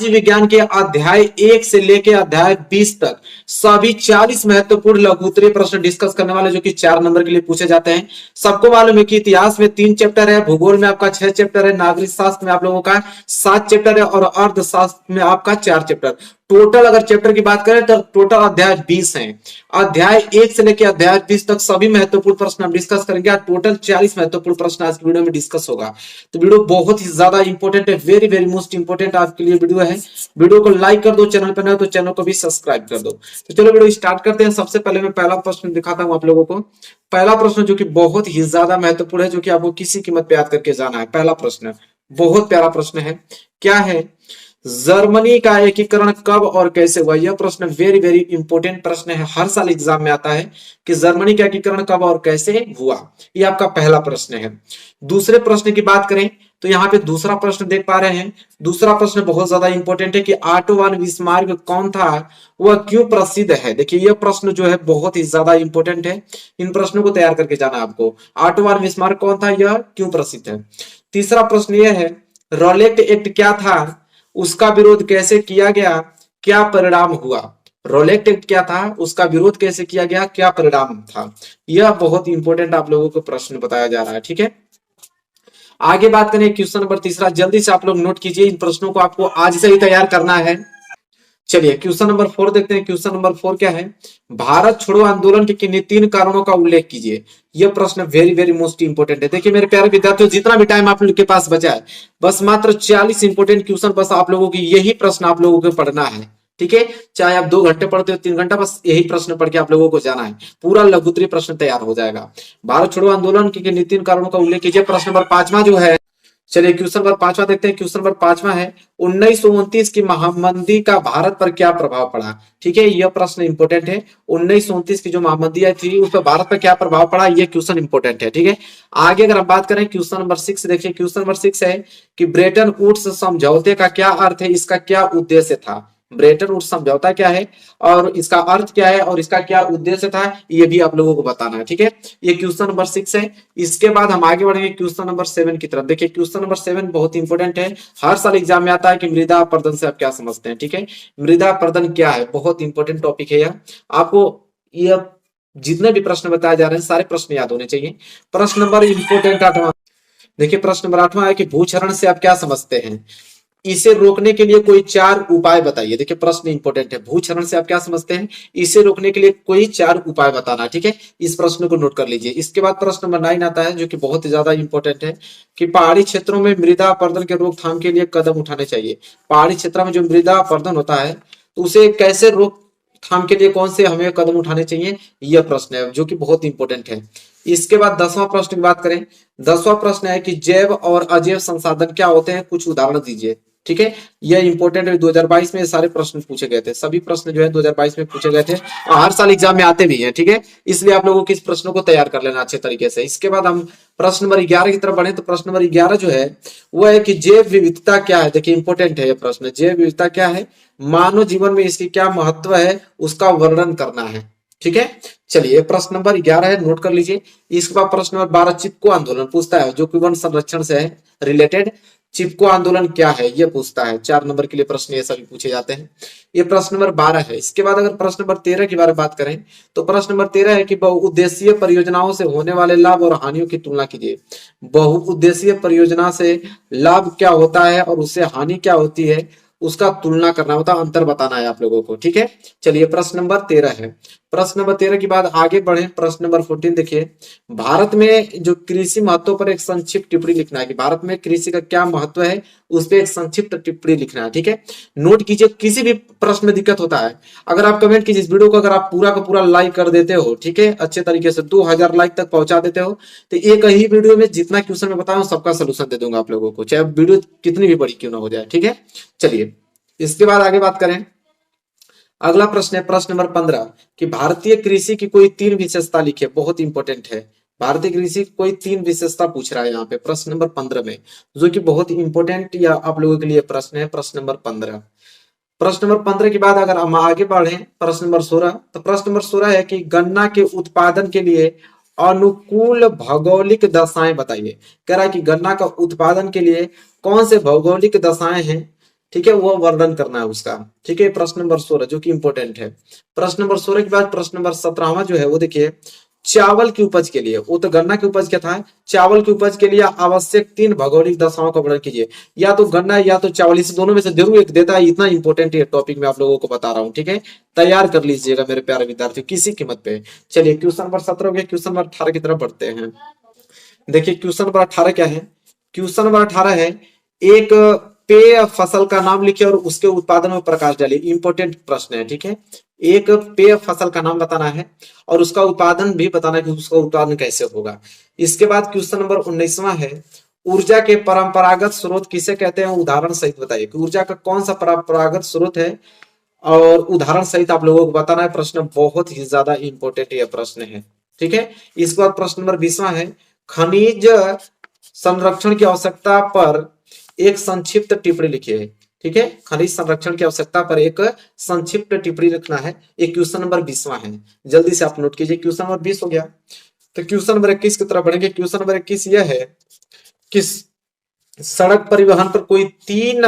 जीव विज्ञान के अध्याय 1 से लेकर अध्याय 20 तक सभी 40 महत्वपूर्ण लघु उत्तरीय प्रश्न डिस्कस करने वाले, जो कि 4 नंबर के लिए पूछे जाते हैं। सबको मालूम है कि इतिहास में 3 चैप्टर है, भूगोल में आपका 6 चैप्टर है, नागरिक शास्त्र में आप लोगों का 7 चैप्टर है, और अर्थशास्त्र में आपका 4 चैप्टर। टोटल अगर चैप्टर की बात करें तो टोटल अध्याय 20 हैं। अध्याय 1 से लेकर अध्याय 20 तक सभी महत्वपूर्ण प्रश्न हम डिस्कस करेंगे। टोटल 40 महत्वपूर्ण प्रश्न आज की वीडियो में डिस्कस होगा। तो वीडियो बहुत ही ज्यादा इंपॉर्टेंट है, वेरी वेरी मोस्ट इंपॉर्टेंट आपके लिए वीडियो है। वीडियो को लाइक कर दो, चैनल पर नए हो तो चैनल को भी सब्सक्राइब कर दो। तो चलो वीडियो स्टार्ट करते हैं। सबसे पहले मैं पहला प्रश्न दिखाता हूं आप लोगों को। पहला प्रश्न जो कि बहुत ही ज्यादा महत्वपूर्ण है, जो कि आपको किसी कीमत पे याद करके जाना है। पहला प्रश्न बहुत प्यारा प्रश्न है, क्या है, जर्मनी का एकीकरण कब और कैसे हुआ। यह प्रश्न वेरी वेरी इंपॉर्टेंट प्रश्न है, हर साल एग्जाम में आता है कि जर्मनी का एकीकरण कब और कैसे हुआ। यह आपका पहला प्रश्न है। दूसरे प्रश्न की बात करें तो यहाँ पे दूसरा प्रश्न देख पा रहे हैं। दूसरा प्रश्न बहुत ज्यादा इंपॉर्टेंट है कि ऑटो वन बिस्मार्क कौन था, वह क्यों प्रसिद्ध है। देखिए यह प्रश्न जो है बहुत ही ज्यादा इंपॉर्टेंट है, इन प्रश्नों को तैयार करके जाना आपको। ऑटो वन बिस्मार्क कौन था, यह क्यों प्रसिद्ध है। तीसरा प्रश्न यह है, रोलेट एक्ट क्या था, उसका विरोध कैसे किया गया, क्या परिणाम हुआ। रोलेट एक्ट क्या था, उसका विरोध कैसे किया गया, क्या परिणाम था। यह बहुत इंपॉर्टेंट आप लोगों को प्रश्न बताया जा रहा है। ठीक है, आगे बात करें क्वेश्चन नंबर तीसरा। जल्दी से आप लोग नोट कीजिए, इन प्रश्नों को आपको आज से ही तैयार करना है। चलिए क्वेश्चन नंबर 4 देखते हैं। क्वेश्चन नंबर 4 क्या है, भारत छोड़ो आंदोलन के किन्हीं 3 कारणों का उल्लेख कीजिए। यह प्रश्न वेरी वेरी मोस्ट इंपोर्टेंट है। देखिए मेरे प्यारे विद्यार्थियों, जितना भी टाइम आप लोग के पास बचा है, बस मात्र 40 इंपोर्टेंट क्वेश्चन, बस आप लोगों की यही प्रश्न आप लोगों को पढ़ना है। ठीक है, चाहे आप 2 घंटे पढ़ते हो 3 घंटा, बस यही प्रश्न पढ़ के आप लोगों को जाना है, पूरा लघु उत्तरीय प्रश्न तैयार हो जाएगा। भारत छोड़ो आंदोलन के किन्हीं 3 कारणों का उल्लेख कीजिए। प्रश्न नंबर 5वां जो है, चलिए क्वेश्चन नंबर 5वां देखते हैं। क्वेश्चन नंबर 5वां है, 1929 की महामंदी का भारत पर क्या प्रभाव पड़ा। ठीक है, यह प्रश्न इंपॉर्टेंट है। 1929 की जो महामंदी आई थी, उस पर भारत पर क्या प्रभाव पड़ा, यह क्वेश्चन इंपॉर्टेंट है। ठीक है, आगे अगर हम बात करें क्वेश्चन नंबर 6 देखिए। क्वेश्चन नंबर 6 है कि ब्रेटन वुड्स समझौते का क्या अर्थ है, इसका क्या उद्देश्य था। ब्रेटन वुड्स समझौता क्या है और इसका अर्थ क्या है और इसका क्या उद्देश्य था, ये भी आप लोगों को बताना है। ठीक है, ये क्वेश्चन नंबर 6 है। इसके बाद हम आगे बढ़ेंगे क्वेश्चन नंबर 7 की तरफ। देखिए क्वेश्चन नंबर 7 बहुत इंपॉर्टेंट है, हर साल एग्जाम में आता है कि मृदा अपरदन से आप क्या समझते हैं। ठीक है, मृदा अपरदन क्या है, बहुत इंपॉर्टेंट टॉपिक है यह। आपको यह जितने भी प्रश्न बताए जा रहे हैं सारे प्रश्न याद होने चाहिए। प्रश्न नंबर इंपॉर्टेंट 8वां देखिए। प्रश्न नंबर 8वां है कि भूक्षरण से आप क्या समझते हैं, इसे रोकने के लिए कोई 4 उपाय बताइए। देखिए प्रश्न इंपॉर्टेंट है, भूक्षरण से आप क्या समझते हैं, इसे रोकने के लिए कोई 4 उपाय बताना। ठीक है, इस प्रश्न को नोट कर लीजिए। इसके बाद प्रश्न नंबर 9 आता है, जो कि बहुत ही ज्यादा इंपॉर्टेंट है कि पहाड़ी क्षेत्रों में मृदा अपरदन के रोकथाम के लिए कदम उठाने चाहिए। पहाड़ी क्षेत्र में जो मृदा अपरदन होता है तो उसे कैसे रोकथाम के लिए कौन से हमें कदम उठाने चाहिए, यह प्रश्न है जो कि बहुत इंपॉर्टेंट है। इसके बाद 10वां प्रश्न की बात करें। 10वां प्रश्न है कि जैव और अजैव संसाधन क्या होते हैं, कुछ उदाहरण दीजिए। ठीक है, यह इंपॉर्टेंट है। 2022 में सारे प्रश्न पूछे गए थे, सभी प्रश्न जो है 2022 में पूछे गए थे और हर साल एग्जाम में आते भी हैं। ठीक है, इसलिए आप लोगों को इस प्रश्नों को तैयार कर लेना अच्छे तरीके से। इसके बाद हम प्रश्न नंबर 11 की तरफ बढ़े तो प्रश्न नंबर 11 जो है वो है कि जैव विविधता क्या है। देखिए इंपॉर्टेंट है यह प्रश्न, जैव विविधता क्या है, मानव जीवन में इसकी क्या महत्व है, उसका वर्णन करना है। ठीक है, चलिए प्रश्न नंबर 11 है, नोट कर लीजिए। इसके बाद प्रश्न नंबर 12 चिपको आंदोलन पूछता है, जो कि वन संरक्षण से है रिलेटेड। चिपको आंदोलन क्या है, यह पूछता है। 4 नंबर के लिए प्रश्न ये सभी पूछे जाते हैं। ये प्रश्न नंबर 12 है। इसके बाद अगर प्रश्न नंबर 13 के बारे में बात करें तो प्रश्न नंबर 13 है कि बहुउद्देशीय परियोजनाओं से होने वाले लाभ और हानियों की तुलना कीजिए। बहुउद्देशीय परियोजना से लाभ क्या होता है और उससे हानि क्या होती है, उसका तुलना करना होता है, अंतर बताना है आप लोगों को। ठीक है, चलिए प्रश्न नंबर 13 है। प्रश्न नंबर 13 के बाद आगे बढ़े। प्रश्न नंबर 14 देखिए, भारत में जो कृषि महत्व पर एक संक्षिप्त टिप्पणी लिखना है कि भारत में कृषि का क्या महत्व है उस पर एक संक्षिप्त टिप्पणी लिखना है, ठीक है। नोट कीजिए, किसी भी प्रश्न में दिक्कत होता है अगर आप कमेंट कीजिए, इस वीडियो को अगर आप पूरा का पूरा लाइक कर देते हो, ठीक है, अच्छे तरीके से 2000 लाइक तक पहुंचा देते हो, तो एक ही वीडियो में जितना क्वेश्चन मैं बताऊं सबका सोल्यूशन दे दूंगा आप लोगों को, चाहे वीडियो कितनी भी बड़ी क्यों ना हो जाए, ठीक है। चलिए इसके बाद आगे बात करें। अगला प्रश्न है प्रश्न नंबर 15 कि भारतीय कृषि की कोई 3 विशेषता लिखिए, बहुत इंपॉर्टेंट है। भारतीय कृषि की कोई 3 विशेषता पूछ रहा है यहाँ पे प्रश्न नंबर 15 में, जो कि बहुत इंपॉर्टेंट या आप लोगों के लिए प्रश्न है, प्रश्न नंबर 15। प्रश्न नंबर 15 के बाद अगर हम आगे बढ़े प्रश्न नंबर 16, तो प्रश्न नंबर 16 है कि गन्ना के उत्पादन के लिए अनुकूल भौगोलिक दशाएं बताइए। कह रहा है कि गन्ना का उत्पादन के लिए कौन से भौगोलिक दशाएं हैं, ठीक है, वो वर्णन करना है उसका, ठीक है। प्रश्न नंबर 16 जो कि इंपॉर्टेंट है। प्रश्न नंबर 16 के बाद प्रश्न नंबर 17वां जो है वो देखिए, चावल की उपज के लिए, वो तो गन्ना की उपज क्या था, चावल की उपज के लिए आवश्यक 3 भौगोलिक दशाओं का वर्णन कीजिए। या तो गन्ना या तो चावल, इस दोनों में से जरूर एक देता है, इतना इंपॉर्टेंट ये टॉपिक मैं आप लोगों को बता रहा हूँ, ठीक है। तैयार कर लीजिएगा मेरे प्यारे विद्यार्थियों किसी कीमत पे। चलिए क्वेश्चन नंबर 17 हो गया, क्वेश्चन नंबर 18 की तरफ बढ़ते हैं। देखिए क्वेश्चन नंबर 18 क्या है, क्वेश्चन नंबर 18 है एक पेय फसल का नाम लिखिए और उसके उत्पादन में प्रकाश डालिए। इंपॉर्टेंट प्रश्न है, ठीक है। एक पेय फसल का नाम बताना है और उसका उत्पादन भी बताना है कि उसका उत्पादन कैसे होगा। इसके बाद क्वेश्चन नंबर 19वां है, ऊर्जा के परंपरागत स्रोत किसे कहते हैं, उदाहरण सहित बताइए कि ऊर्जा का कौन सा परंपरागत स्रोत है और उदाहरण सहित आप लोगों को बताना है। प्रश्न बहुत ही ज्यादा इंपॉर्टेंट यह प्रश्न है, ठीक है। इसके बाद प्रश्न नंबर 20वां है, खनिज संरक्षण की आवश्यकता पर एक संक्षिप्त टिप्पणी लिखिए, ठीक है। खनिज संरक्षण की आवश्यकता पर एक संक्षिप्त टिप्पणी लिखना है। एक क्वेश्चन नंबर 20वां है, जल्दी से आप नोट कीजिए। क्वेश्चन नंबर 20 हो गया, तो क्वेश्चन नंबर 21 की तरफ बढ़ेंगे। क्वेश्चन नंबर 21 यह है कि सड़क परिवहन पर कोई 3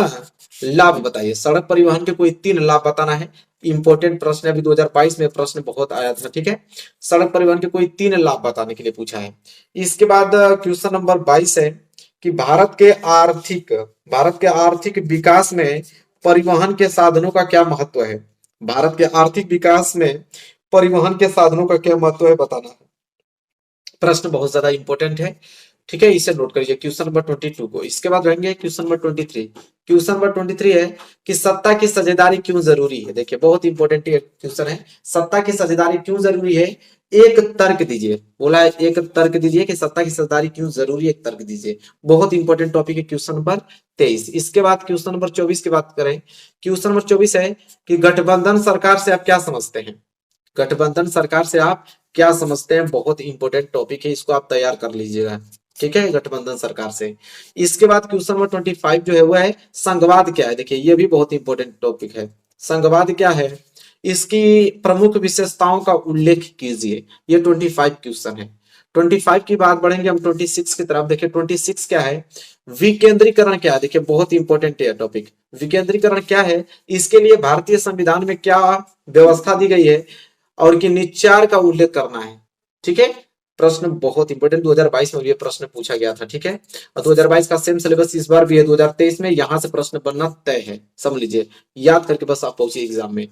लाभ बताइए। सड़क परिवहन के कोई 3 लाभ बताना है। इंपॉर्टेंट प्रश्न है, अभी 2022 में प्रश्न बहुत आया था, ठीक है। सड़क परिवहन के कोई 3 लाभ बताने के लिए पूछा है। इसके बाद क्वेश्चन नंबर 22 है कि भारत के आर्थिक विकास में परिवहन के साधनों का क्या महत्व है। भारत के आर्थिक विकास में परिवहन के साधनों का क्या महत्व है बताना है। प्रश्न बहुत ज्यादा इंपॉर्टेंट है, ठीक है, इसे नोट करिए क्वेश्चन नंबर 22 को। इसके बाद रहेंगे क्वेश्चन नंबर 23। क्वेश्चन नंबर 23 है कि सत्ता की साझेदारी क्यों जरूरी है। देखिए बहुत इंपॉर्टेंट क्वेश्चन है, सत्ता की साझेदारी क्यों जरूरी है, एक तर्क दीजिए। बोला है एक तर्क दीजिए कि सत्ता की साझेदारी क्यों जरूरी है, एक तर्क दीजिए। बहुत इंपॉर्टेंट टॉपिक है क्वेश्चन नंबर 23। इसके बाद क्वेश्चन नंबर 24 की बात करें। क्वेश्चन नंबर 24 है कि गठबंधन सरकार से आप क्या समझते हैं। गठबंधन सरकार से आप क्या समझते हैं, बहुत इंपॉर्टेंट टॉपिक है, इसको आप तैयार कर लीजिएगा, ठीक है, गठबंधन सरकार से। इसके बाद क्वेश्चन नंबर 25 जो है वो है संघवाद क्या है। देखिए ये भी बहुत इंपॉर्टेंट टॉपिक है, संघवाद क्या है, इसकी प्रमुख विशेषताओं का उल्लेख कीजिए। ये 25 क्वेश्चन है। 25 की बात बढ़ेंगे हम 26 की तरफ। देखिए 26 क्या है, विकेंद्रीकरण क्या है। देखिए बहुत इंपॉर्टेंट है टॉपिक, विकेंद्रीकरण क्या है, इसके लिए भारतीय संविधान में क्या व्यवस्था दी गई है और कि निचार का उल्लेख करना है, ठीक है। प्रश्न बहुत इंपॉर्टेंट, 2022 में ये प्रश्न पूछा गया था, ठीक है। और 2022 का सेम सिलेबस इस बार भी है 2023 में, यहां से प्रश्न बनना तय है, समझ लीजिए, याद करके बस आप पहुंचिए एग्जाम में।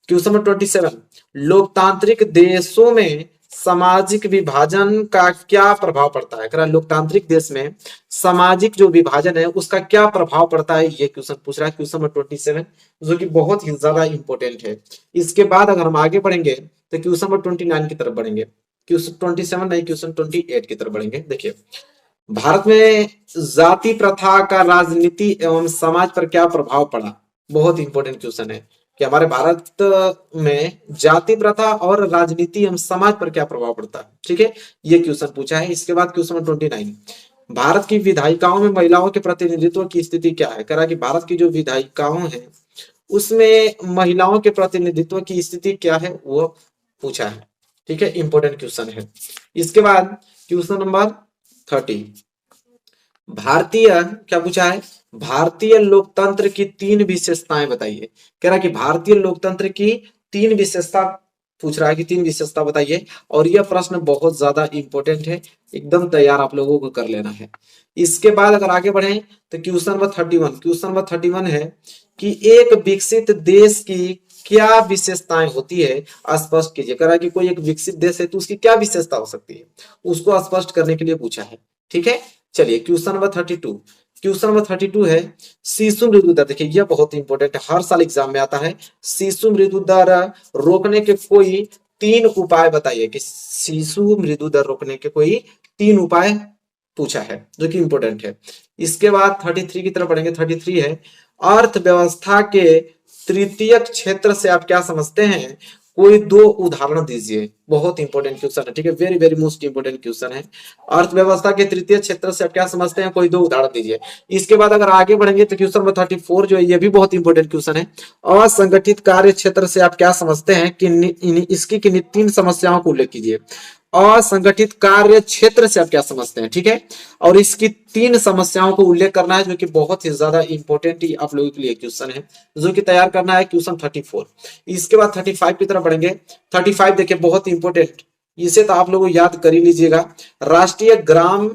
क्वेश्चन नंबर 27, लोकतांत्रिक देशों में सामाजिक विभाजन का क्या प्रभाव पड़ता है। लोकतांत्रिक देश में सामाजिक जो विभाजन है उसका क्या प्रभाव पड़ता है, ये क्वेश्चन पूछ रहा है क्वेश्चन नंबर 27, जो कि बहुत ही ज्यादा इंपॉर्टेंट है। इसके बाद अगर हम आगे बढ़ेंगे तो क्वेश्चन नंबर 29 की तरफ बढ़ेंगे। क्वेश्चन 27 नहीं, क्वेश्चन 28 की तरफ बढ़ेंगे। देखिए भारत में जाति प्रथा का राजनीति एवं समाज पर क्या प्रभाव पड़ा। बहुत इंपॉर्टेंट क्वेश्चन है कि हमारे भारत में जाति प्रथा और राजनीति एवं समाज पर क्या प्रभाव पड़ता है, ठीक है, ये क्वेश्चन पूछा है। इसके बाद क्वेश्चन 29, भारत की विधायिकाओं में महिलाओं के प्रतिनिधित्व की स्थिति क्या है। कह रहा कि भारत की जो विधायिकाओं है उसमें महिलाओं के प्रतिनिधित्व की स्थिति क्या है, वो पूछा है, ठीक है, इंपॉर्टेंट क्वेश्चन है। इसके बाद क्वेश्चन नंबर 30, भारतीय क्या पूछा है, भारतीय लोकतंत्र की 3 विशेषताएं बताइए। कह रहा कि भारतीय लोकतंत्र की 3 विशेषता पूछ रहा है कि 3 विशेषता बताइए, और यह प्रश्न बहुत ज्यादा इंपॉर्टेंट है, एकदम तैयार आप लोगों को कर लेना है। इसके बाद अगर आगे बढ़े तो क्वेश्चन नंबर 31, क्वेश्चन नंबर 31 है कि एक विकसित देश की क्या विशेषताएं होती है, स्पष्ट कीजिए। कह रहा है कि कोई एक विकसित देश है तो उसकी क्या विशेषता हो सकती है, उसको स्पष्ट करने के लिए पूछा है, ठीक है। चलिए क्वेश्चन नंबर 32, क्वेश्चन नंबर 32 है शिशु मृत्यु दर। देखिए यह बहुत इंपॉर्टेंट है, हर साल एग्जाम में आता है। शिशु मृत्यु दर रोकने के कोई 3 उपाय बताइए, कि शिशु मृत्यु दर रोकने के कोई 3 उपाय पूछा है, जो कि इंपॉर्टेंट है। इसके बाद 33 की तरफ बढ़ेंगे। 33 है अर्थव्यवस्था के तृतीय क्षेत्र से आप क्या समझते हैं, कोई 2 उदाहरण दीजिए। बहुत इंपॉर्टेंट क्वेश्चन है, ठीक है, very very most important question है। अर्थव्यवस्था के तृतीय क्षेत्र से आप क्या समझते हैं, कोई 2 उदाहरण दीजिए। इसके बाद अगर आगे बढ़ेंगे तो क्वेश्चन नंबर 34 जो है ये भी बहुत इंपॉर्टेंट क्वेश्चन है। असंगठित कार्य क्षेत्र से आप क्या समझते हैं, कि इसकी किन्हीं 3 समस्याओं को उल्लेख कीजिए। असंगठित कार्य क्षेत्र से आप क्या समझते हैं, ठीक है, और इसकी 3 समस्याओं को उल्लेख करना है, जो कि बहुत ही ज्यादा इंपॉर्टेंट आप लोगों के लिए क्वेश्चन है, जो कि तैयार करना है क्वेश्चन 34। इसके बाद 35 की तरफ बढ़ेंगे। 35 देखिए बहुत इंपॉर्टेंट, इसे तो आप लोगों याद कर ही लीजिएगा। राष्ट्रीय ग्राम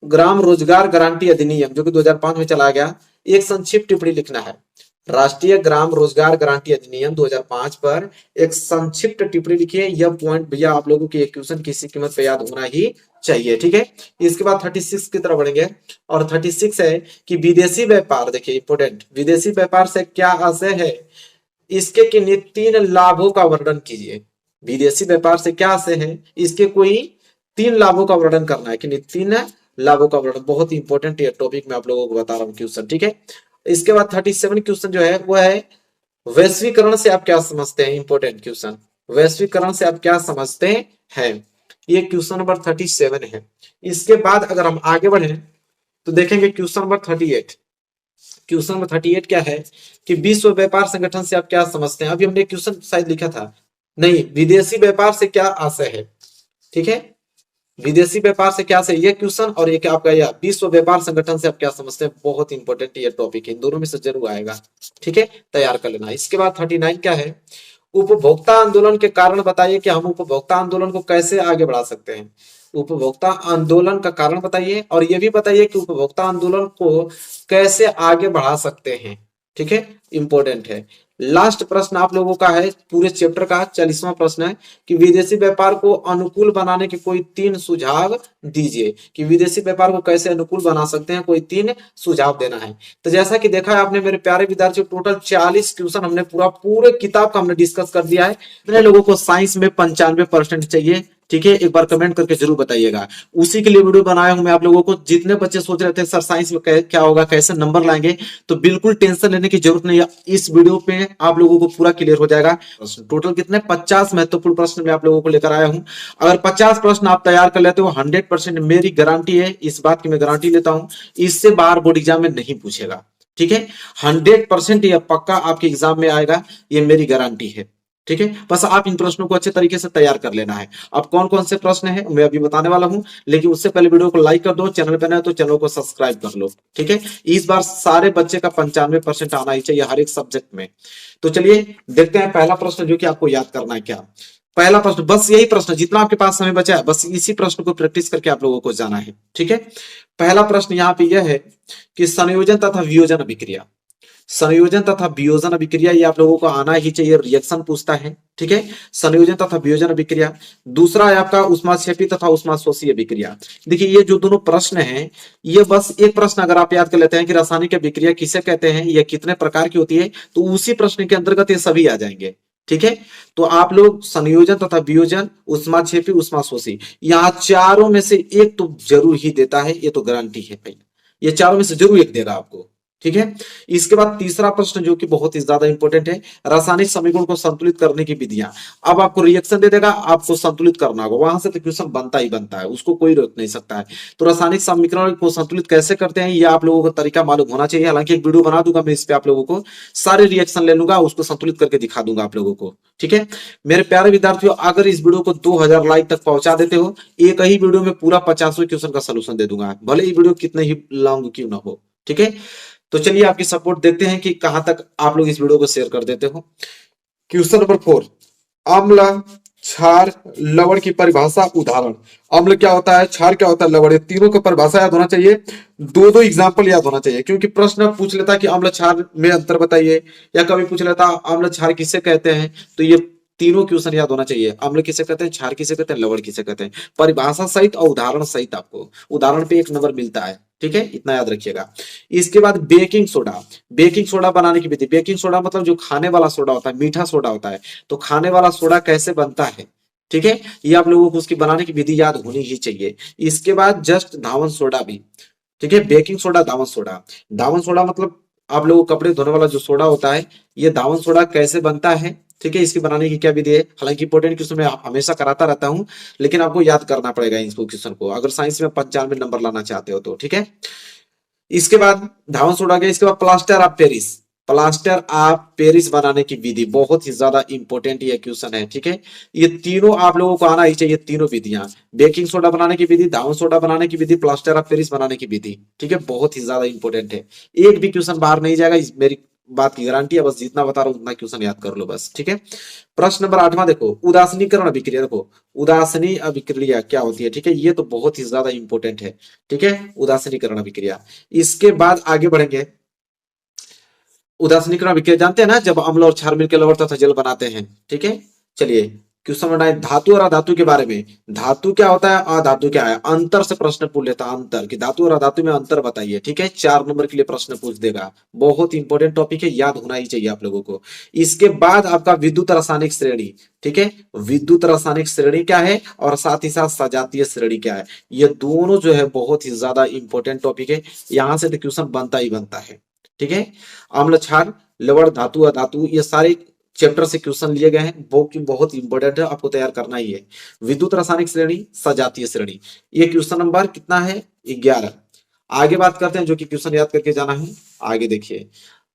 ग्राम रोजगार गारंटी अधिनियम जो कि 2005 में चला गया, एक संक्षिप्त टिप्पणी लिखना है। राष्ट्रीय ग्राम रोजगार गारंटी अधिनियम 2005 पर एक संक्षिप्त टिप्पणी लिखिए। यह पॉइंट भैया आप लोगों की एक क्वेश्चन किसी कीमत पे याद होना ही चाहिए, ठीक है। इसके बाद 36 की तरफ बढ़ेंगे, और 36 है कि विदेशी व्यापार। देखिए इंपॉर्टेंट, विदेशी व्यापार से क्या आशय है, इसके किन्हीं 3 लाभों का वर्णन कीजिए। विदेशी व्यापार से क्या आशय है, इसके कोई 3 लाभों का वर्णन करना है, किन्हीं 3 लाभों का वर्णन। बहुत इंपॉर्टेंट ये टॉपिक मैं आप लोगों को बता रहा हूँ क्वेश्चन, ठीक है। इसके बाद 37 क्वेश्चन जो है वो है वैश्वीकरण से आप क्या समझते हैं। इंपॉर्टेंट क्वेश्चन, वैश्वीकरण से आप क्या समझते हैं, ये क्वेश्चन नंबर 37 है। इसके बाद अगर हम आगे बढ़े तो देखेंगे क्वेश्चन नंबर 38। क्वेश्चन नंबर 38 क्या है कि विश्व व्यापार संगठन से आप क्या समझते हैं। अभी हमने क्वेश्चन शायद लिखा था, नहीं, विदेशी व्यापार से क्या आशय है, ठीक है, विदेशी व्यापार से क्या से ये क्वेश्चन, और एक आपका यह विश्व व्यापार संगठन से आप क्या समझते हैं। बहुत इंपॉर्टेंट ये टॉपिक है, इन दोनों में से जरूर आएगा, ठीक है, तैयार कर लेना। इसके बाद 39 क्या है, उपभोक्ता आंदोलन के कारण बताइए कि हम उपभोक्ता आंदोलन को कैसे आगे बढ़ा सकते हैं। उपभोक्ता आंदोलन का कारण बताइए, और ये भी बताइए कि उपभोक्ता आंदोलन को कैसे आगे बढ़ा सकते हैं, ठीक है, इंपॉर्टेंट है। लास्ट प्रश्न आप लोगों का है पूरे चैप्टर का 40वां प्रश्न है कि विदेशी व्यापार को अनुकूल बनाने के कोई 3 सुझाव दीजिए, कि विदेशी व्यापार को कैसे अनुकूल बना सकते हैं, कोई 3 सुझाव देना है। तो जैसा कि देखा है आपने मेरे प्यारे विद्यार्थियों, टोटल 40 क्वेश्चन हमने पूरे किताब का हमने डिस्कस कर दिया है। इतने लोगों को साइंस में 95% चाहिए, ठीक है, एक बार कमेंट करके जरूर बताइएगा। उसी के लिए वीडियो बनाया हूं मैं आप लोगों को। जितने बच्चे सोच रहे थे सर साइंस में क्या होगा, कैसे नंबर लाएंगे, तो बिल्कुल टेंशन लेने की जरूरत नहीं है, इस वीडियो पे आप लोगों को पूरा क्लियर हो जाएगा। टोटल कितने 50 महत्वपूर्ण प्रश्न मैं आप लोगों को लेकर आया हूं। अगर 50 प्रश्न आप तैयार कर लेते हो, 100% मेरी गारंटी है, इस बात की मैं गारंटी लेता हूं, इससे बाहर बोर्ड एग्जाम में नहीं पूछेगा, ठीक है, 100% यह पक्का आपके एग्जाम में आएगा, ये मेरी गारंटी है, ठीक है। बस आप इन प्रश्नों को अच्छे तरीके से तैयार कर लेना है। अब कौन कौन से प्रश्न है मैं अभी बताने वाला हूं, लेकिन उससे पहले वीडियो को लाइक कर दो, चैनल पे नए तो चैनल को सब्सक्राइब कर लो, ठीक है। इस बार सारे बच्चे का 95% आना ही चाहिए हर एक सब्जेक्ट में। तो चलिए देखते हैं पहला प्रश्न जो कि आपको याद करना है क्या। पहला प्रश्न, बस यही प्रश्न, जितना आपके पास समय बचा है बस इसी प्रश्न को प्रैक्टिस करके आप लोगों को जाना है, ठीक है। पहला प्रश्न यहाँ पे यह है कि संयोजन तथा वियोजन अभिक्रिया, संयोजन तथा वियोजन अभिक्रिया, ये आप लोगों को आना ही चाहिए, रिएक्शन पूछता है, ठीक है, संयोजन तथा वियोजन अभिक्रिया। दूसरा है आपका उष्माक्षेपी तथा उष्माशोषी अभिक्रिया। देखिए ये जो दोनों प्रश्न हैं, ये बस एक प्रश्न अगर आप याद कर लेते हैं कि रासायनिक अभिक्रिया किसे कहते हैं, यह कितने प्रकार की होती है, तो उसी प्रश्न के अंतर्गत ये सभी आ जाएंगे, ठीक है। तो आप लोग संयोजन तथा वियोजन, उष्माक्षेपी, उष्माशोषी, यहाँ चारों में से एक तो जरूर ही देता है, ये तो गारंटी है भाई, ये चारों में से जरूर एक देगा आपको, ठीक है। इसके बाद तीसरा प्रश्न जो कि बहुत ही ज्यादा इंपॉर्टेंट है, रासायनिक समीकरण को संतुलित करने की विधियां। अब आपको रिएक्शन दे देगा, आपको संतुलित करना होगा, वहां से तो क्वेश्चन बनता ही बनता है, उसको कोई रोक नहीं सकता है। तो रासायनिक समीकरण को संतुलित कैसे करते हैं, ये आप लोगों को तरीका मालूम होना चाहिए। हालांकि एक वीडियो बना दूंगा मैं इस पे, आप लोगों को सारे रिएक्शन ले लूंगा, उसको संतुलित करके दिखा दूंगा आप लोगों को, ठीक है। मेरे प्यारे विद्यार्थियों, अगर इस वीडियो को 2000 लाइक तक पहुंचा देते हो, एक ही वीडियो में पूरा 50वें क्वेश्चन का सोल्यूशन दे दूंगा, भले ही वीडियो कितने ही लॉन्ग क्यों ना हो, ठीक है। तो चलिए आपकी सपोर्ट देखते हैं कि कहां तक आप लोग इस वीडियो को शेयर कर देते हो। क्वेश्चन नंबर 4, अम्ल, क्षार, लवण की परिभाषा, उदाहरण। अम्ल क्या होता है, क्षार क्या होता है, लवण, ये तीनों का परिभाषा याद होना चाहिए, दो एग्जाम्पल याद होना चाहिए, क्योंकि प्रश्न पूछ लेता कि अम्ल क्षार में अंतर बताइए, या कभी पूछ लेता अम्ल क्षार किसे कहते हैं, तो ये तीनों क्वेश्चन याद होना चाहिए। अम्ल किसे कहते हैं, क्षार किसे कहते हैं, लवण किसे कहते हैं, परिभाषा सहित और उदाहरण सहित आपको उदाहरण पे 1 नंबर मिलता है, ठीक है, इतना याद रखिएगा। इसके बाद बेकिंग सोडा, बेकिंग सोडा बनाने की विधि। बेकिंग सोडा मतलब जो खाने वाला सोडा होता है, मीठा सोडा होता है, तो खाने वाला सोडा कैसे बनता है, ठीक है, ये आप लोगों को उसकी बनाने की विधि याद होनी ही चाहिए। इसके बाद जस्ट धावन सोडा भी, ठीक है, बेकिंग सोडा, दावन सोडा। दावन सोडा मतलब आप लोगों को कपड़े धोने वाला जो सोडा होता है, ये दावन सोडा कैसे बनता है, ठीक है, इसकी बनाने की क्या विधि है। हालांकि इंपॉर्टेंट क्वेश्चन मैं हमेशा कराता रहता हूं, लेकिन आपको याद करना पड़ेगा इसको, क्वेश्चन को, अगर साइंस में 95 नंबर लाना चाहते हो तो, ठीक है। इसके बाद धावन सोडा गया, इसके बाद plaster of Paris. Plaster of Paris बनाने की विधि बहुत ही ज्यादा इंपॉर्टेंट ये क्वेश्चन है, ठीक है। ये तीनों आप लोगों को आना ही चाहिए, तीनों विधियां, बेकिंग सोडा बनाने की विधि, धावन सोडा बनाने की विधि, प्लास्टर ऑफ पेरिस बनाने की विधि, ठीक है, बहुत ही ज्यादा इंपॉर्टेंट है। एक भी क्वेश्चन बाहर नहीं जाएगा, मेरी बात की गारंटी है। बस जितना बता रहा हूं उतना क्वेश्चन याद कर लो बस, ठीक है। प्रश्न नंबर 8वां देखो, उदासीनीकरण अभिक्रिया। देखो उदासीनी अभिक्रिया क्या होती है, ठीक है, ये तो बहुत ही ज्यादा इंपॉर्टेंट है, ठीक है, उदासीनीकरण अभिक्रिया। इसके बाद आगे बढ़ेंगे, उदासीनीकरण अभिक्रिया जानते हैं ना, जब अम्ल और क्षार मिलकर लवण तथा जल बनाते हैं, ठीक है। चलिए क्वेश्चन बनाए धातु और अधातु के बारे में। धातु क्या होता है, अधातु क्या है, अंतर से प्रश्न पूछ लेता है, अंतर कि धातु और अधातु में अंतर बताइए, ठीक है, 4 नंबर के लिए प्रश्न पूछ देगा। बहुत इंपॉर्टेंट टॉपिक है, याद होना ही चाहिए आप लोगों को। इसके बाद आपका विद्युत रासायनिक श्रेणी, ठीक है, विद्युत रासायनिक श्रेणी क्या है और साथ ही साथ सजातीय श्रेणी क्या है, ये दोनों जो है बहुत ही ज्यादा इंपॉर्टेंट टॉपिक है, यहां से तो क्वेश्चन बनता ही बनता है, ठीक है। अम्ल क्षार लवण धातु अधातु ये सारे चैप्टर से क्वेश्चन लिए गए हैं, वो की बहुत इंपॉर्टेंट है, आपको तैयार करना ही है। विद्युत रासायनिक श्रेणी, सजातीय श्रेणी, ये क्वेश्चन नंबर कितना है, 11। आगे बात करते हैं, जो कि क्वेश्चन याद करके जाना है। आगे देखिए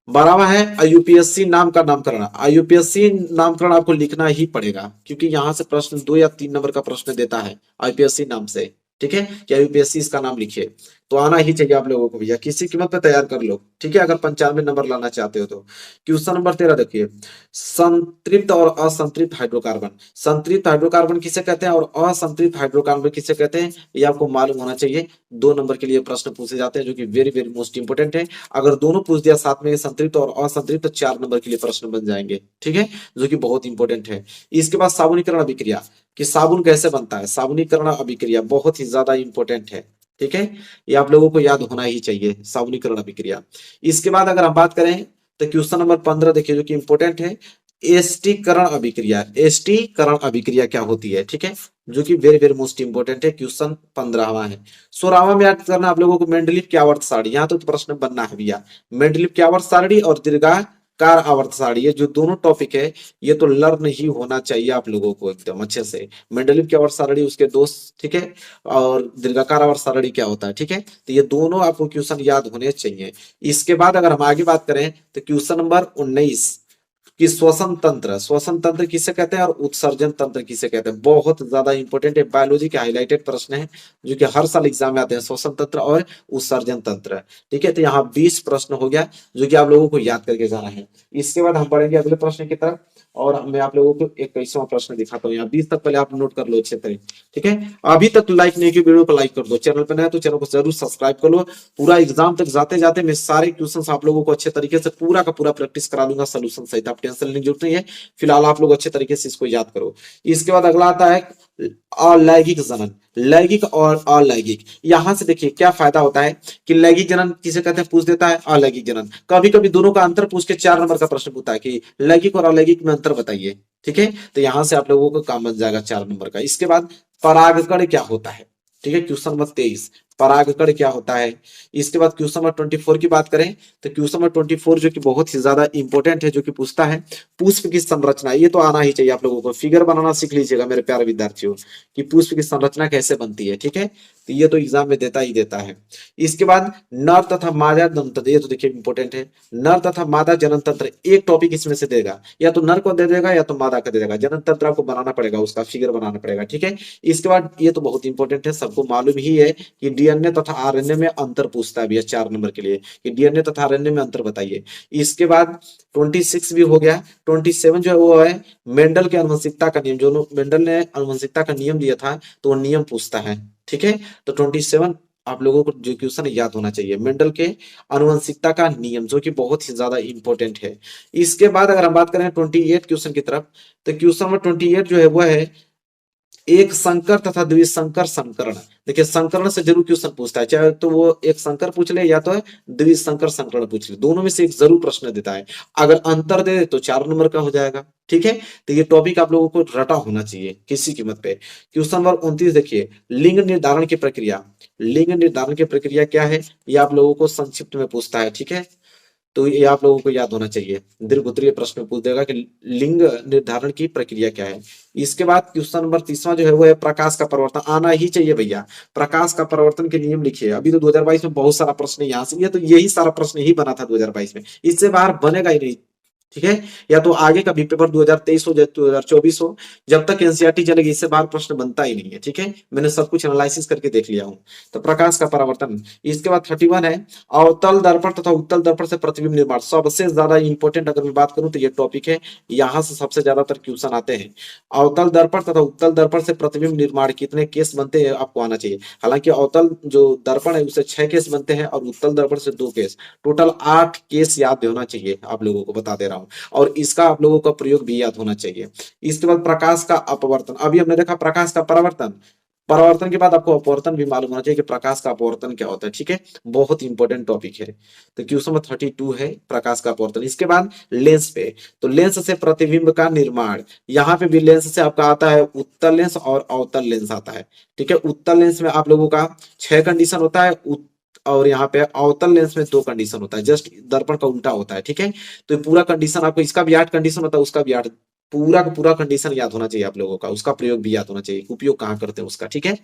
12वां है आईयूपीएससी नाम का नामकरण। आईयूपीएससी नामकरण आपको लिखना ही पड़ेगा, क्योंकि यहां से प्रश्न 2 या 3 नंबर का प्रश्न देता है आईयूपीएससी नाम से, ठीक है, कि आईयूपीएससी इसका नाम लिखिए, तो आना ही चाहिए आप लोगों को भैया, किसी कीमत पे तैयार कर लो, ठीक है, अगर 95 नंबर लाना चाहते हो तो। क्वेश्चन नंबर 13 देखिए, संतृप्त और असंतृप्त हाइड्रोकार्बन। संतृप्त हाइड्रोकार्बन किसे कहते हैं और असंतृप्त हाइड्रोकार्बन किसे कहते हैं, ये आपको मालूम होना चाहिए। 2 नंबर के लिए प्रश्न पूछे जाते हैं, जो कि वेरी वेरी मोस्ट इंपोर्टेंट है। अगर दोनों पूछ दिया साथ में, संतृप्त और असंतृप्त, तो 4 नंबर के लिए प्रश्न बन जाएंगे, ठीक है, जो कि बहुत इंपॉर्टेंट है। इसके बाद साबुनीकरण अभिक्रिया, कि साबुन कैसे बनता है, साबुनीकरण अभिक्रिया बहुत ही ज्यादा इंपॉर्टेंट है, ठीक है, ये आप लोगों को याद होना ही चाहिए, साबुनीकरण अभिक्रिया। इसके बाद अगर हम बात करें तो क्वेश्चन नंबर 15 देखिए, जो कि इंपॉर्टेंट है, एस्टीकरण अभिक्रिया। एस्टीकरण अभिक्रिया क्या होती है, ठीक है, जो कि वेरी वेरी मोस्ट इंपॉर्टेंट है, क्वेश्चन 15वां है। 16वां में याद करना आप लोगों को, मेंडलीव की आवर्त सारणी, यहाँ तो प्रश्न बनना है भैया, मेंडलीव की आवर्त सारणी और दीर्घाकार आवर्त सारणी, ये जो दोनों टॉपिक है, ये तो लर्न ही होना चाहिए आप लोगों को एकदम अच्छे से। मेंडलीव की आवर्त सारणी, उसके दोस्त, ठीक है, और दीर्घाकार आवर्त सारणी क्या होता है, ठीक है, तो ये दोनों आपको क्वेश्चन याद होने चाहिए। इसके बाद अगर हम आगे बात करें तो क्वेश्चन नंबर 19 कि श्वसन तंत्र, श्वसन तंत्र किसे कहते हैं और उत्सर्जन तंत्र किसे कहते हैं, बहुत ज्यादा इंपॉर्टेंट है, बायोलॉजी के हाईलाइटेड प्रश्न है, जो कि हर साल एग्जाम में आते हैं, श्वसन तंत्र और उत्सर्जन तंत्र, ठीक है। तो यहाँ 20 प्रश्न हो गया, जो कि आप लोगों को याद करके जाना है। इसके बाद हम बढ़ेंगे अगले प्रश्न की तरफ, और मैं आप लोगों को 21वां प्रश्न दिखाता हूँ, यहाँ 20 तक पहले आप नोट कर लो अच्छे तरह, ठीक है। अभी तक लाइक नहीं की, वीडियो को लाइक कर दो, चैनल पर नया तो चैनल को जरूर सब्सक्राइब कर लो। पूरा एग्जाम तक जाते जाते मैं सारे क्वेश्चन आप लोगों को अच्छे तरीके से पूरा का पूरा प्रैक्टिस करा दूंगा, सोल्यूशन सहित, आप टेंशन लेने की जरूरत नहीं है। फिलहाल आप लोग अच्छे तरीके से इसको याद करो। इसके बाद अगला आता है अलैंगिक जनन। लैंगिक और अलैंगिक, यहां से देखिए क्या फायदा होता है कि लैंगिक जनन किसे कहते हैं, पूछ देता है अलैंगिक जनन। कभी कभी दोनों का अंतर पूछ के 4 नंबर का प्रश्न पूछता है कि लैंगिक और अलैंगिक में अंतर बताइए, ठीक है, तो यहां से आप लोगों को काम बन जाएगा 4 नंबर का। इसके बाद परागकण क्या होता है, ठीक है, क्वेश्चन नंबर 23 परागकण क्या होता है। इसके बाद क्वेश्चन नंबर 24 की बात करें तो क्वेश्चन नंबर 24 जो कि बहुत ही ज्यादा इंपॉर्टेंट है, जो कि पूछता है पुष्प की संरचना, ये तो आना ही चाहिए आप लोगों को, फिगर बनाना सीख लीजिएगा मेरे प्यारे विद्यार्थियों, कि पुष्प की संरचना कैसे बनती है, ठीक है, तो ये तो एग्जाम में देता ही देता है। इसके बाद नर तथा मादा जनन तंत्र, ये तो देखिए इंपॉर्टेंट है, नर तथा मादा जनन तंत्र, एक टॉपिक इसमें से देगा, या तो नर को दे देगा या तो मादा को दे देगा, जनन तंत्र आपको बनाना पड़ेगा, उसका फिगर बनाना पड़ेगा, ठीक है। इसके बाद ये तो बहुत इंपॉर्टेंट है, सबको मालूम ही है कि डीएनए तथा आरएनए में अंतर पूछता है भैया 4 नंबर के लिए, कि डीएनए तथा आरएनए में अंतर बताइए। इसके बाद 26 भी हो गया। 27 जो है वो है मेंडल के आनुवंशिकता का नियम, जो मेंडल ने आनुवंशिकता का नियम दिया था, तो वो नियम पूछता है, ठीक है। तो 27 आप लोगों को जो क्वेश्चन याद होना चाहिए, मेंडल के आनुवंशिकता का नियम, जो कि बहुत ही ज्यादा इंपॉर्टेंट है। इसके बाद अगर हम बात करें 28 क्वेश्चन की तरफ, तो क्वेश्चन नंबर 28 जो है वो है एक संकर तथा द्विसंकर संकरण। देखिए संकरण से जरूर क्वेश्चन पूछता है, चाहे तो वो एक संकर पूछ ले या तो द्विसंकर संकरण पूछ ले, दोनों में से एक जरूर प्रश्न देता है। अगर अंतर दे तो 4 नंबर का हो जाएगा। ठीक है, तो ये टॉपिक आप लोगों को रटा होना चाहिए किसी कीमत पे। क्वेश्चन नंबर 29 देखिए, लिंग निर्धारण की प्रक्रिया। लिंग निर्धारण की प्रक्रिया क्या है, ये आप लोगों को संक्षिप्त में पूछता है। ठीक है, तो ये आप लोगों को याद होना चाहिए। दीर्घ उत्तरीय प्रश्न पूछ देगा कि लिंग निर्धारण की प्रक्रिया क्या है। इसके बाद क्वेश्चन नंबर 30वां जो है वो है प्रकाश का परिवर्तन, आना ही चाहिए भैया। प्रकाश का परिवर्तन के नियम लिखिए। अभी तो 2022 में बहुत सारा प्रश्न यहाँ से, ये तो यही सारा प्रश्न ही बना था 2022 में, इससे बाहर बनेगा ही नहीं। ठीक है, या तो आगे का भी पेपर 2023 हो या 2024 हो, जब तक एनसीईआरटी चलेगी इससे बाहर प्रश्न बनता ही नहीं है। ठीक है, मैंने सब कुछ एनालिसिस करके देख लिया हूं। तो प्रकाश का परावर्तन। इसके बाद 31 है अवतल दर्पण तथा उत्तल दर्पण से प्रतिबिंब निर्माण। सबसे ज्यादा इंपॉर्टेंट अगर मैं बात करूं तो ये टॉपिक है, यहां से सबसे ज्यादातर क्वेश्चन आते हैं। अवतल दर्पण तथा उत्तल दर्पण से प्रतिबिंब निर्माण कितने केस बनते हैं आपको आना चाहिए। हालांकि अवतल जो दर्पण है उससे 6 केस बनते हैं और उत्तल दर्पण से 2 केस, टोटल 8 केस याद होना चाहिए, आप लोगों को बता दे रहा हूं। और इसका आप लोगों का प्रयोग भी याद होना चाहिए। इसके बाद प्रकाश का अपवर्तन। अभी हमने देखा प्रकाश का परावर्तन, परावर्तन के बाद आपको अपवर्तन भी मालूम होना चाहिए कि प्रकाश का अपवर्तन क्या होता है। ठीक है, बहुत इंपॉर्टेंट टॉपिक है। तो क्वेश्चन नंबर 32 है प्रकाश का अपवर्तन। इसके बाद लेंस पे, तो लेंस से प्रतिबिंब का निर्माण। यहाँ पे भी लेंस से आपका आता है उत्तल लेंस और अवतल लेंस आता है। ठीक है, उत्तल लेंस में आप लोगों का 6 कंडीशन होता है और यहाँ पे अवतल लेंस में 2 कंडीशन होता है, जस्ट दर्पण का उल्टा होता है। ठीक है, तो ये पूरा कंडीशन आपको, इसका भी 8 कंडीशन होता है, उसका भी 8, पूरा का पूरा कंडीशन याद होना चाहिए आप लोगों का, उसका प्रयोग भी याद होना चाहिए, उपयोग कहाँ करते हैं उसका। ठीक है,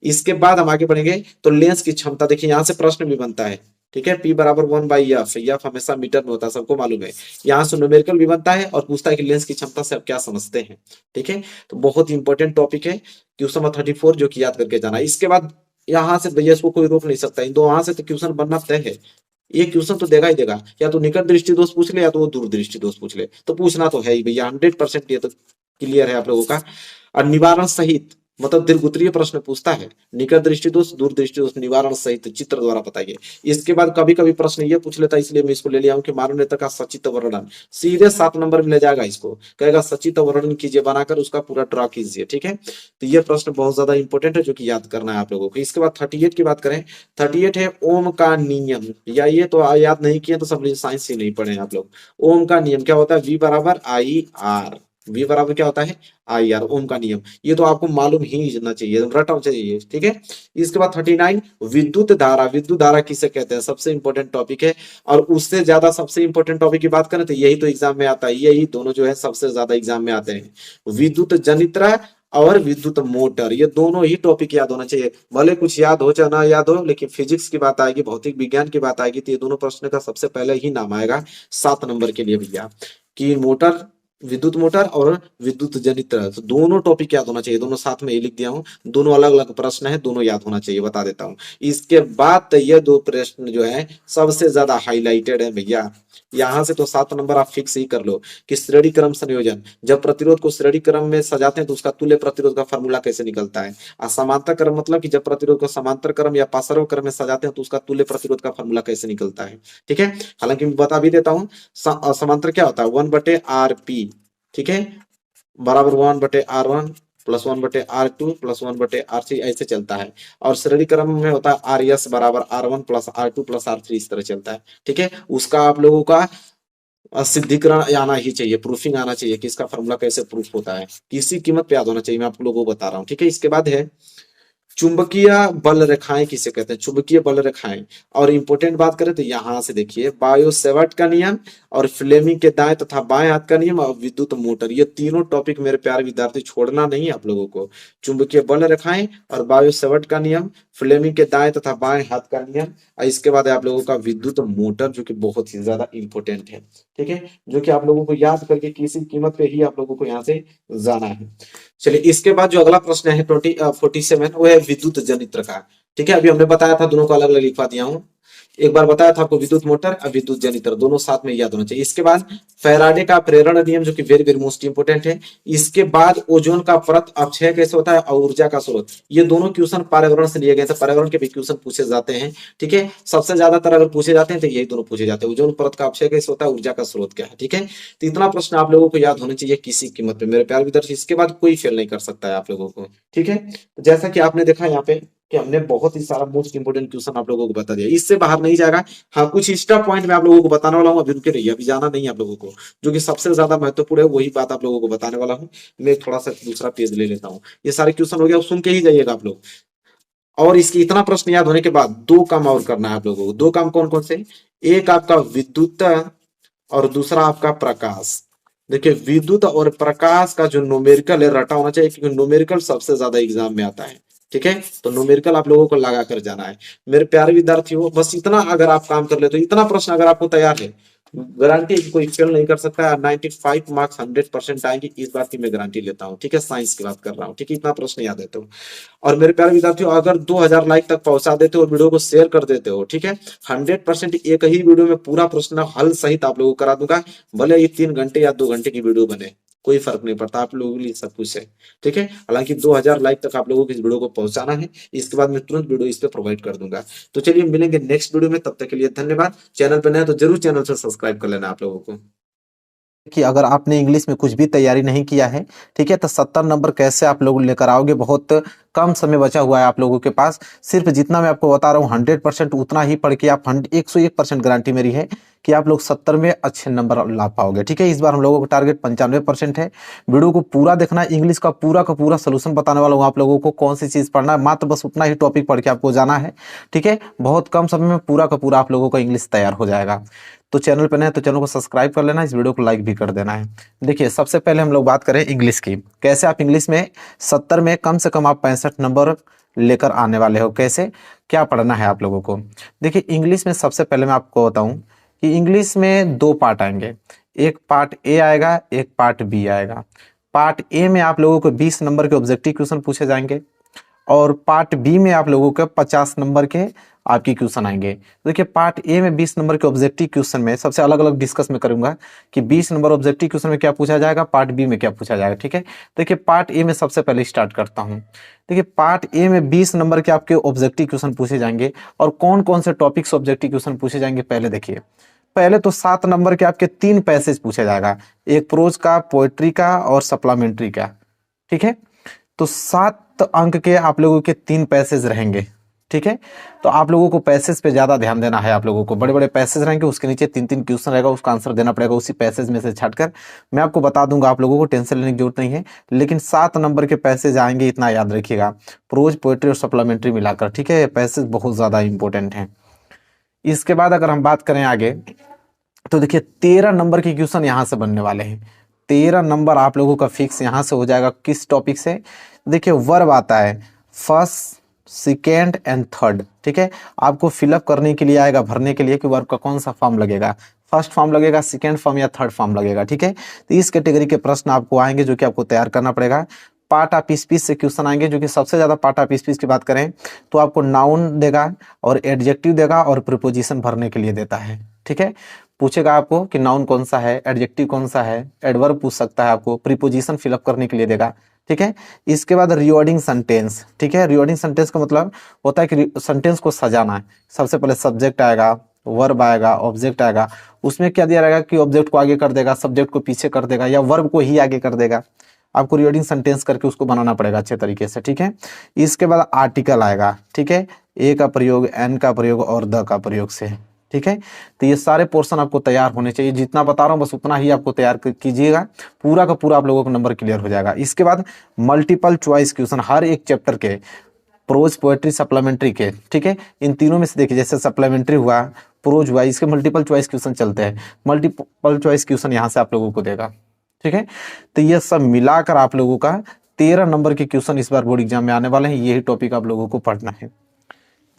इसके बाद हम आगे बढ़ेंगे तो लेंस की क्षमता। देखिए यहाँ से प्रश्न भी बनता है। ठीक है, P बराबर 1/f, एफ हमेशा मीटर में होता है, सबको मालूम है। यहाँ से न्यूमेरिकल भी बनता है और पूछता है कि लेंस की क्षमता से आप क्या समझते हैं। ठीक है, तो बहुत इंपॉर्टेंट टॉपिक है क्वेश्चन नंबर 34 जो कि याद करके जाना है। इसके बाद यहाँ से भैया इसको कोई रोक नहीं सकता, इन दो यहाँ से तो क्वेश्चन बनना तय है। ये क्वेश्चन तो देगा ही देगा, या तो निकट दृष्टि दोष पूछ ले या तो वो दूर दृष्टि दोष पूछ ले, तो पूछना तो है ही भैया 100%। ये तो क्लियर है आप लोगों का। और निवारण सहित, मतलब दीर्घ उत्तरीय प्रश्न पूछता है, निकट दृष्टि दोष दूर दृष्टि दोष निवारण सहित चित्र द्वारा बताइए। इसके बाद कभी कभी प्रश्न ये पूछ लेता है, इसलिए मैं इसको ले लिया हूं कि मानव नेता का सचित्र वर्णन, सीधे 7 नंबर में ले जाएगा इसको, कहेगा सचित्र वर्णन कीजिए बनाकर, उसका पूरा ड्रॉ कीजिए। ठीक है, तो ये प्रश्न बहुत ज्यादा इंपॉर्टेंट है जो कि याद करना है आप लोगों को। इसके बाद 38 की बात करें, 38 है ओम का नियम, या ये तो याद नहीं किए तो सब साइंस ही नहीं पढ़े आप लोग। ओम का नियम क्या होता है, V बराबर IR, V बराबर क्या होता है IR, ओम का नियम, ये तो आपको मालूम ही होना चाहिए, रटा चाहिए। ठीक है, इसके बाद 39 विद्युत धारा। विद्युत धारा किसे कहते हैं, सबसे इंपॉर्टेंट टॉपिक है। और उससे ज्यादा सबसे इंपॉर्टेंट टॉपिक की बात करें तो यही तो एग्जाम में आता है, यही दोनों जो है सबसे ज्यादा एग्जाम में आते हैं, विद्युत जनित्र और विद्युत मोटर। ये दोनों ही टॉपिक याद होना चाहिए, भले कुछ याद हो चाहे ना याद हो, लेकिन फिजिक्स की बात आएगी, भौतिक विज्ञान की बात आएगी, तो ये दोनों प्रश्न का सबसे पहले ही नाम आएगा 7 नंबर के लिए भैया, कि मोटर, विद्युत मोटर और विद्युत जनित्र, तो दोनों टॉपिक याद होना चाहिए। दोनों साथ में ही लिख दिया हूं, दोनों अलग अलग प्रश्न है, दोनों याद होना चाहिए, बता देता हूं। इसके बाद तो ये 2 प्रश्न जो है सबसे ज्यादा हाईलाइटेड है भैया, यहां से तो 7 नंबर आप फिक्स ही कर लो कि श्रेणी क्रम संयोजन, जब प्रतिरोध को श्रेणी क्रम में सजाते हैं तो उसका तुल्य प्रतिरोध का फॉर्मूला कैसे निकलता है। और समांतर क्रम मतलब कि जब प्रतिरोध को समांतर क्रम या पार्श्व क्रम में सजाते हैं तो उसका तुल्य प्रतिरोध का फॉर्मूला कैसे निकलता है। ठीक है, हालांकि मैं बता भी देता हूं, समांतर क्या होता है 1/RP, ठीक है, बराबर 1/R1 plus 1/R2 plus 1/R3, ऐसे चलता है। और श्रेणी क्रम में होता है RS बराबर R1 plus R2 plus R3, इस तरह चलता है। ठीक है, उसका आप लोगों का सिद्धिकरण आना ही चाहिए, प्रूफिंग आना चाहिए कि इसका फॉर्मूला कैसे प्रूफ होता है, किसी कीमत पे याद होना चाहिए, मैं आप लोगों को बता रहा हूँ। ठीक है, इसके बाद है चुंबकीय बल रेखाएं किसे कहते हैं, चुंबकीय बल रेखाएं। और इंपॉर्टेंट बात करें तो यहां से देखिए बायो सेवर्ट का नियम और फ्लेमिंग के दाएं तथा बाएं हाथ का नियम और विद्युत मोटर, ये तीनों टॉपिक मेरे प्यारे विद्यार्थी छोड़ना नहीं आप लोगों को। चुंबकीय बल रेखाएं और बायो सेवर्ट का नियम, फ्लेमिंग के दाएं तथा बाएं हाथ का नियम, और इसके बाद है आप लोगों का विद्युत मोटर जो कि बहुत ही ज्यादा इंपॉर्टेंट है। ठीक है, जो कि आप लोगों को याद करके किसी कीमत पे ही आप लोगों को यहाँ से जाना है। चलिए, इसके बाद जो अगला प्रश्न है 47, वो है विद्युत जनित्र का। ठीक है, अभी हमने बताया था, दोनों को अलग अलग लिखवा दिया हूं। एक बार बताया था आपको, विद्युत मोटर और विद्युत जनरेटर दोनों साथ में याद होना चाहिए। इसके बाद फैराडे का प्रेरण नियम जो कि वेरी वेरी मोस्ट इंपोर्टेंट है। इसके बाद ओजोन का परत अपक्षय कैसे होता है और ऊर्जा का स्रोत, ये दोनों क्वेश्चन पर्यावरण से लिए गए थे, पर्यावरण के भी क्वेश्चन पूछे जाते हैं। ठीक है, सबसे ज्यादातर अगर पूछे जाते हैं तो यही दोनों पूछे जाते हैं, ओजोन परत का अपक्षय कैसे होता है, ऊर्जा का स्रोत क्या है। ठीक है, तो इतना प्रश्न आप लोगों को याद होना चाहिए किसी कीमत पे मेरे प्यारे विद्यार्थी, इसके बाद कोई फेल नहीं कर सकता है आप लोगों को। ठीक है, तो जैसा कि आपने देखा यहाँ पे कि हमने बहुत ही सारा मोस्ट इंपोर्टेंट क्वेश्चन आप लोगों को बता दिया, इससे बाहर नहीं जाएगा। हाँ, कुछ एक्स्ट्रा पॉइंट मैं आप लोगों को बताने वाला हूँ, अभी रुके रहिए, अभी जाना नहीं है आप लोगों को, जो कि सबसे ज्यादा महत्वपूर्ण है वही बात आप लोगों को बताने वाला हूँ। मैं थोड़ा सा दूसरा पेज ले लेता हूँ, ये सारे क्वेश्चन हो गया, सुन के ही जाइएगा आप लोग। और इसकी इतना प्रश्न याद होने के बाद दो काम और करना है आप लोगों को। दो काम कौन कौन से, एक आपका विद्युत और दूसरा आपका प्रकाश। देखिए, विद्युत और प्रकाश का जो न्यूमेरिकल है रटा होना चाहिए, क्योंकि न्यूमेरिकल सबसे ज्यादा एग्जाम में आता है। ठीक है, तो न्यूमेरिकल आप लोगों को लगा कर जाना है मेरे प्यारे विद्यार्थियों। बस इतना अगर आप काम कर ले तो इतना प्रश्न अगर आपको तैयार है, गारंटी कोई फेल नहीं कर सकता है। 95 मार्क्स 100% आएंगे, इस बात की मैं गारंटी लेता हूँ। ठीक है, साइंस की बात कर रहा हूँ। ठीक है, इतना प्रश्न याद है तो। और मेरे प्यारे विद्यार्थियों, अगर 2000 लाइक तक पहुंचा देते हो, वीडियो को शेयर कर देते हो, ठीक है, 100% एक ही वीडियो में पूरा प्रश्न हल सहित आप लोगों को करा दूंगा। भले ये 3 घंटे या 2 घंटे की वीडियो बने, कोई फर्क नहीं पड़ता, आप लोगों के लिए सब कुछ है। ठीक है, हालांकि 2000 लाइक तक आप लोगों को इस वीडियो को पहुंचाना है, इसके बाद मैं तुरंत वीडियो इस पे प्रोवाइड कर दूंगा। तो चलिए मिलेंगे नेक्स्ट वीडियो में, तब तक के लिए धन्यवाद। चैनल पर नए तो जरूर चैनल से सब्सक्राइब कर लेना आप लोगों को। कि अगर आपने इंग्लिश में कुछ भी तैयारी नहीं किया है, ठीक है, तो 70 नंबर कैसे आप लोग लेकर आओगे। बहुत कम समय बचा हुआ है आप लोगों के पास, सिर्फ जितना मैं आपको बता रहा हूँ 100% उतना ही पढ़ के आप 101% गारंटी मेरी है कि आप लोग 70 में अच्छे नंबर ला पाओगे। ठीक है, इस बार हम लोगों को टारगेट 95% है। वीडियो को पूरा देखना, इंग्लिश का पूरा सोल्यूशन बताने वाला हूँ आप लोगों को, कौन सी चीज़ पढ़ना है, मात्र बस उतना ही टॉपिक पढ़ के आपको जाना है। ठीक है, बहुत कम समय में पूरा का पूरा आप लोगों का इंग्लिश तैयार हो जाएगा। तो चैनल पर नए तो चैनल को सब्सक्राइब कर लेना, इस वीडियो को लाइक भी कर देना है। देखिए, सबसे पहले हम लोग बात करें इंग्लिश की, कैसे आप इंग्लिश में 70 में कम से कम आप 65 नंबर लेकर आने वाले हो, कैसे क्या पढ़ना है आप लोगों को। देखिए, इंग्लिश में सबसे पहले मैं आपको बताऊं कि इंग्लिश में 2 पार्ट आएंगे, एक पार्ट ए आएगा, एक पार्ट बी आएगा। पार्ट ए में आप लोगों को 20 नंबर के ऑब्जेक्टिव क्वेश्चन पूछे जाएंगे और पार्ट बी में आप लोगों के 50 नंबर के आपके क्वेश्चन आएंगे। देखिए, पार्ट ए में 20 नंबर के ऑब्जेक्टिव क्वेश्चन में सबसे अलग अलग डिस्कस में करूंगा कि 20 नंबर ऑब्जेक्टिव क्वेश्चन में क्या पूछा जाएगा, पार्ट बी में क्या पूछा जाएगा। ठीक है, देखिए पार्ट ए में सबसे पहले स्टार्ट करता हूं। देखिए, पार्ट ए में 20 नंबर के आपके ऑब्जेक्टिव क्वेश्चन पूछे जाएंगे और कौन कौन से टॉपिक्स ऑब्जेक्टिव क्वेश्चन पूछे जाएंगे पहले देखिए। पहले तो 7 नंबर के आपके 3 पैसेज पूछा जाएगा, एक प्रोज का, पोएट्री का और सप्लीमेंट्री का। ठीक है, तो 7 अंक के आप लोगों के 3 पैसेज रहेंगे। ठीक है, तो आप लोगों को पैसेज पे ज्यादा ध्यान देना है। आप लोगों को बड़े बड़े पैसेज रहेंगे, उसके नीचे 3-3 क्वेश्चन रहेगा, उसका आंसर देना पड़ेगा उसी पैसेज में से छाटकर। मैं आपको बता दूंगा, आप लोगों को टेंशन लेने की जरूरत नहीं है, लेकिन 7 नंबर के पैसेज आएंगे, इतना याद रखिएगा, प्रोज, पोएट्री और सप्लीमेंट्री मिलाकर। ठीक है, पैसेज बहुत ज्यादा इंपॉर्टेंट है। इसके बाद अगर हम बात करें आगे, तो देखिए 13 नंबर के क्वेश्चन यहाँ से बनने वाले हैं। 13 नंबर आप लोगों का फिक्स यहाँ से हो जाएगा। किस टॉपिक से, देखिए वर्ब आता है, फर्स्ट, सेकेंड एंड थर्ड। ठीक है, आपको फिलअप करने के लिए आएगा, भरने के लिए कि वर्ब का कौन सा फॉर्म लगेगा, फर्स्ट फॉर्म लगेगा, सेकेंड फॉर्म या थर्ड फॉर्म लगेगा। ठीक है, तो इस कैटेगरी के प्रश्न आपको आएंगे जो कि आपको तैयार करना पड़ेगा। पार्ट ऑफ स्पीच से क्वेश्चन आएंगे, जो कि सबसे ज्यादा पार्ट ऑफ स्पीच की बात करें तो आपको नाउन देगा और एडजेक्टिव देगा और प्रीपोजिशन भरने के लिए देता है। ठीक है, पूछेगा आपको कि नाउन कौन सा है, एडजेक्टिव कौन सा है, एडवर्ब पूछ सकता है आपको, प्रीपोजिशन फिलअप करने के लिए देगा। ठीक है, इसके बाद रिवर्डिंग सेंटेंस। ठीक है, रिवर्डिंग सेंटेंस का मतलब होता है कि सेंटेंस को सजाना है। सबसे पहले सब्जेक्ट आएगा, वर्ब आएगा, ऑब्जेक्ट आएगा, उसमें क्या दिया रहेगा कि ऑब्जेक्ट को आगे कर देगा, सब्जेक्ट को पीछे कर देगा या वर्ब को ही आगे कर देगा। आपको रिवर्डिंग सेंटेंस करके उसको बनाना पड़ेगा अच्छे तरीके से। ठीक है, इसके बाद आर्टिकल आएगा। ठीक है, ए का प्रयोग, एन का प्रयोग और द का प्रयोग से। ठीक है, तो ये सारे पोर्शन आपको तैयार होने चाहिए, जितना बता रहा हूँ बस उतना ही आपको तैयार कीजिएगा, पूरा का पूरा आप लोगों को नंबर क्लियर हो जाएगा। इसके बाद मल्टीपल चॉइस क्वेश्चन हर एक चैप्टर के, प्रोज, पोएट्री, सप्लीमेंट्री के। ठीक है, इन तीनों में से देखिए, जैसे सप्लीमेंट्री हुआ, प्रोज हुआ, इसके मल्टीपल चॉइस क्वेश्चन चलते हैं। मल्टीपल चॉइस क्वेश्चन यहाँ से आप लोगों को देगा। ठीक है, तो ये सब मिलाकर आप लोगों का 13 नंबर के क्वेश्चन इस बार बोर्ड एग्जाम में आने वाले हैं। यही टॉपिक आप लोगों को पढ़ना है।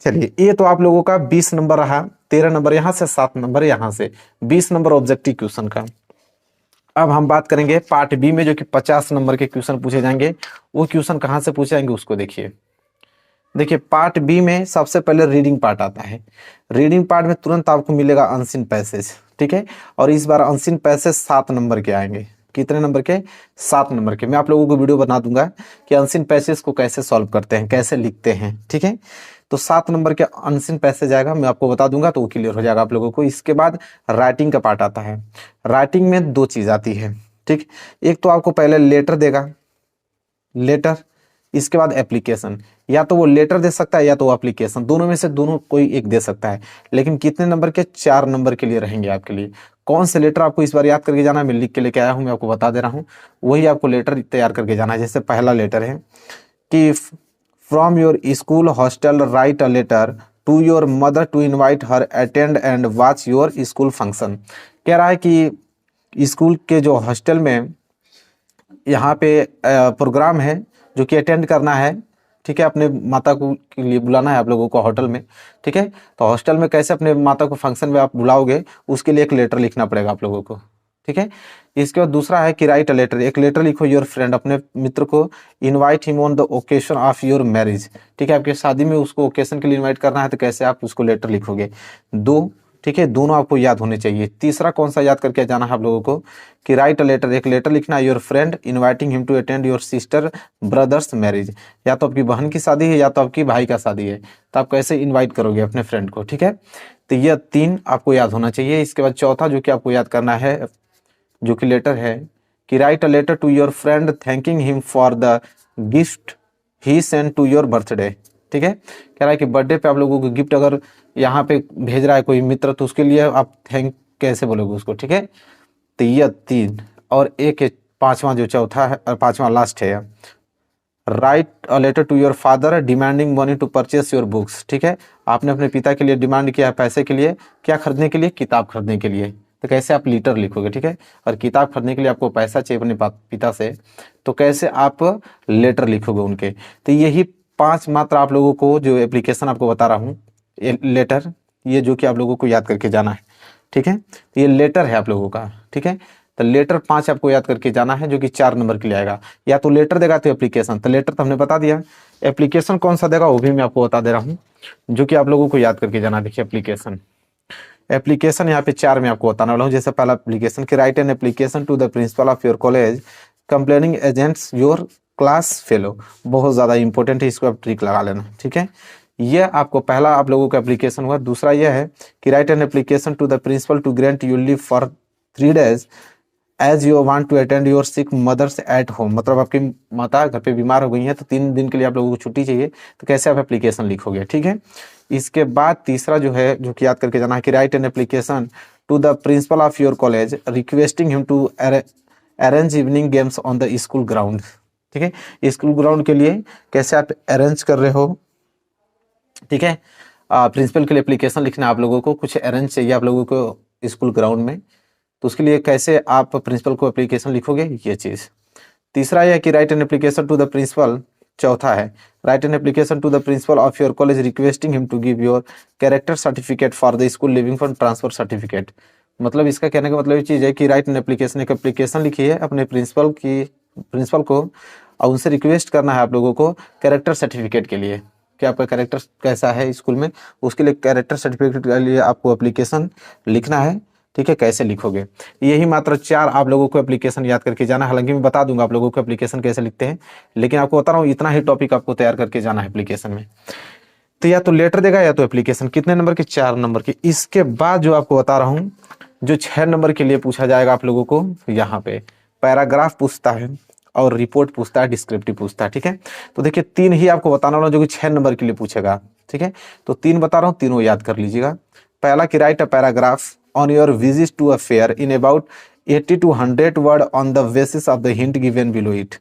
चलिए, ये तो आप लोगों का 20 नंबर रहा, 13 नंबर यहाँ से, 7 नंबर यहाँ से, 20 नंबर ऑब्जेक्टिव क्वेश्चन का। अब हम बात करेंगे पार्ट बी में, जो कि 50 नंबर के क्वेश्चन पूछे जाएंगे। वो क्वेश्चन कहाँ से पूछे जाएंगे उसको देखिए। देखिए पार्ट बी में सबसे पहले रीडिंग पार्ट आता है। रीडिंग पार्ट में तुरंत आपको मिलेगा अनसीन पैसेज, ठीक है। और इस बार अनसीन पैसेज 7 नंबर के आएंगे। कितने नंबर के? 7 नंबर के। मैं आप लोगों को वीडियो बना दूंगा कि अनसीन पैसेज को कैसे सॉल्व करते हैं, कैसे लिखते हैं, ठीक है। तो 7 नंबर के अनसीन पैसेज आएगा, मैं आपको बता दूंगा तो वो क्लियर हो जाएगा आप लोगों को। इसके बाद राइटिंग का पार्ट आता है। राइटिंग में 2 चीज आती है, ठीक। एक तो आपको पहले लेटर देगा, लेटर, इसके बाद एप्लीकेशन। या तो वो लेटर दे सकता है या तो वो एप्लीकेशन, दोनों में से दोनों कोई एक दे सकता है। लेकिन कितने नंबर के? 4 नंबर के लिए रहेंगे आपके लिए। कौन से लेटर आपको इस बार याद करके जाना है, मैं लिख के लेके आया हूं, मैं आपको बता दे रहा हूं। वही आपको लेटर तैयार करके जाना है। जैसे पहला लेटर है कि from your school hostel write a letter to your mother to invite her attend and watch your school function. कह रहा है कि स्कूल के जो हॉस्टल में यहाँ पे प्रोग्राम है जो कि अटेंड करना है, ठीक है। अपने माता को के लिए बुलाना है आप लोगों को हॉस्टल में, ठीक है। तो हॉस्टल में कैसे अपने माता को फंक्शन में आप बुलाओगे, उसके लिए एक लेटर लिखना पड़ेगा आप लोगों को, ठीक है। इसके बाद दूसरा है कि राइट अ लेटर, एक लेटर लिखो योर फ्रेंड, अपने मित्र को, invite him on the occasion of your marriage, ठीक है। आपके शादी में उसको ओकेशन के लिए इनवाइट करना है, तो कैसे आप उसको लेटर लिखोगे? 2, ठीक है। दोनों आपको याद होने चाहिए। तीसरा कौन सा याद करके जाना है आप लोगों को कि राइट अ लेटर, एक लेटर लिखना है your friend inviting him to attend your sister brothers marriage. या तो आपकी बहन की शादी है या तो आपकी भाई का शादी है, तो आप कैसे इनवाइट करोगे अपने फ्रेंड को, ठीक है। तो यह 3 आपको याद होना चाहिए। इसके बाद चौथा जो कि आपको याद करना है, जो कि लेटर है कि write a letter to your friend thanking him for the gift he send to your birthday, ठीक है। कह रहा है कि बर्थडे पे आप लोगों को गिफ्ट अगर यहाँ पे भेज रहा है कोई मित्र, तो उसके लिए आप थैंक कैसे बोलोगे उसको, ठीक है। तो ये 3 और एक है पांचवा, जो चौथा है और पांचवा लास्ट है, write a letter to your father demanding money to purchase your books, ठीक है। आपने अपने पिता के लिए डिमांड किया है पैसे के लिए, क्या खरीदने के लिए? किताब खरीदने के लिए। तो कैसे आप लेटर लिखोगे, ठीक है। और किताब खरीदने के लिए आपको पैसा चाहिए अपने पिता से, तो कैसे आप लेटर लिखोगे उनके। तो यही 5 मात्र आप लोगों को जो एप्लीकेशन आपको बता रहा हूँ, लेटर, ये जो कि आप लोगों को याद करके जाना है, ठीक है। तो ये लेटर है आप लोगों का, ठीक है। तो लेटर 5 आपको याद करके जाना है, जो कि 4 नंबर के लिए आएगा। या तो लेटर देगा तो एप्लीकेशन, तो लेटर तो हमने बता दिया। एप्लीकेशन कौन सा देगा वो भी मैं आपको बता दे रहा हूँ, जो कि आप लोगों को याद करके जाना है। देखिए एप्लीकेशन, एप्लीकेशन यहाँ पे 4 में आपको बताने वाला हूँ। जैसे पहला एप्लीकेशन कि write an application to the principal of your college complaining एजेंट्स योर क्लास फेलो। बहुत ज़्यादा इंपॉर्टेंट है, इसको आप ट्रिक लगा लेना, ठीक है। ये आपको पहला आप लोगों का एप्लीकेशन हुआ। दूसरा यह है कि write an application to the principal to grant you leave for 3 days as you want to attend your sick mothers at home. मतलब आपकी माता घर पे बीमार हो गई हैं, तो 3 दिन के लिए आप लोगों को छुट्टी चाहिए, तो कैसे आप एप्लीकेशन लिखोगे, ठीक है। इसके बाद तीसरा जो है, जो कि याद करके जाना है कि write an application to the principal of your college requesting him to arrange evening games on the school ground, ठीक है। स्कूल ग्राउंड के लिए कैसे आप अरेंज कर रहे हो, ठीक है। प्रिंसिपल के लिए एप्लीकेशन लिखना है आप लोगों को, कुछ अरेंज चाहिए आप लोगों को स्कूल ग्राउंड में, तो उसके लिए कैसे आप प्रिंसिपल को एप्लीकेशन लिखोगे, ये चीज़। तीसरा यह कि write an application to the principal, चौथा है write an application to the principal of your college requesting him to give your character certificate for the school leaving fund transfer certificate. मतलब इसका कहने का मतलब ये चीज़ है कि राइट एन एप्लीकेशन, एक एप्लीकेशन लिखी है अपने प्रिंसिपल को, और उनसे रिक्वेस्ट करना है आप लोगों को कैरेक्टर सर्टिफिकेट के लिए कि आपका कैरेक्टर कैसा है स्कूल में, उसके लिए कैरेक्टर सर्टिफिकेट के लिए आपको एप्लीकेशन लिखना है, ठीक है। कैसे लिखोगे, यही मात्र 4 आप लोगों को एप्लीकेशन याद करके जाना है। हालांकि मैं बता दूंगा आप लोगों को एप्लीकेशन कैसे लिखते हैं, लेकिन आपको बता रहा हूँ इतना ही टॉपिक आपको तैयार करके जाना है एप्लीकेशन में। तो या तो लेटर देगा या तो एप्लीकेशन। कितने नंबर के? 4 नंबर के। इसके बाद जो आपको बता रहा हूँ, जो 6 नंबर के लिए पूछा जाएगा आप लोगों को, यहाँ पे पैराग्राफ पूछता है और रिपोर्ट पूछता है, डिस्क्रिप्टिव पूछता है, ठीक है। तो देखिए 3 ही आपको बताना वाला जो कि 6 नंबर के लिए पूछेगा, ठीक है। तो 3 बता रहा हूँ, तीनों याद कर लीजिएगा। पहला कि write a paragraph on your visit to a fair in about 80 to 100 word on the basis of the hint given below it.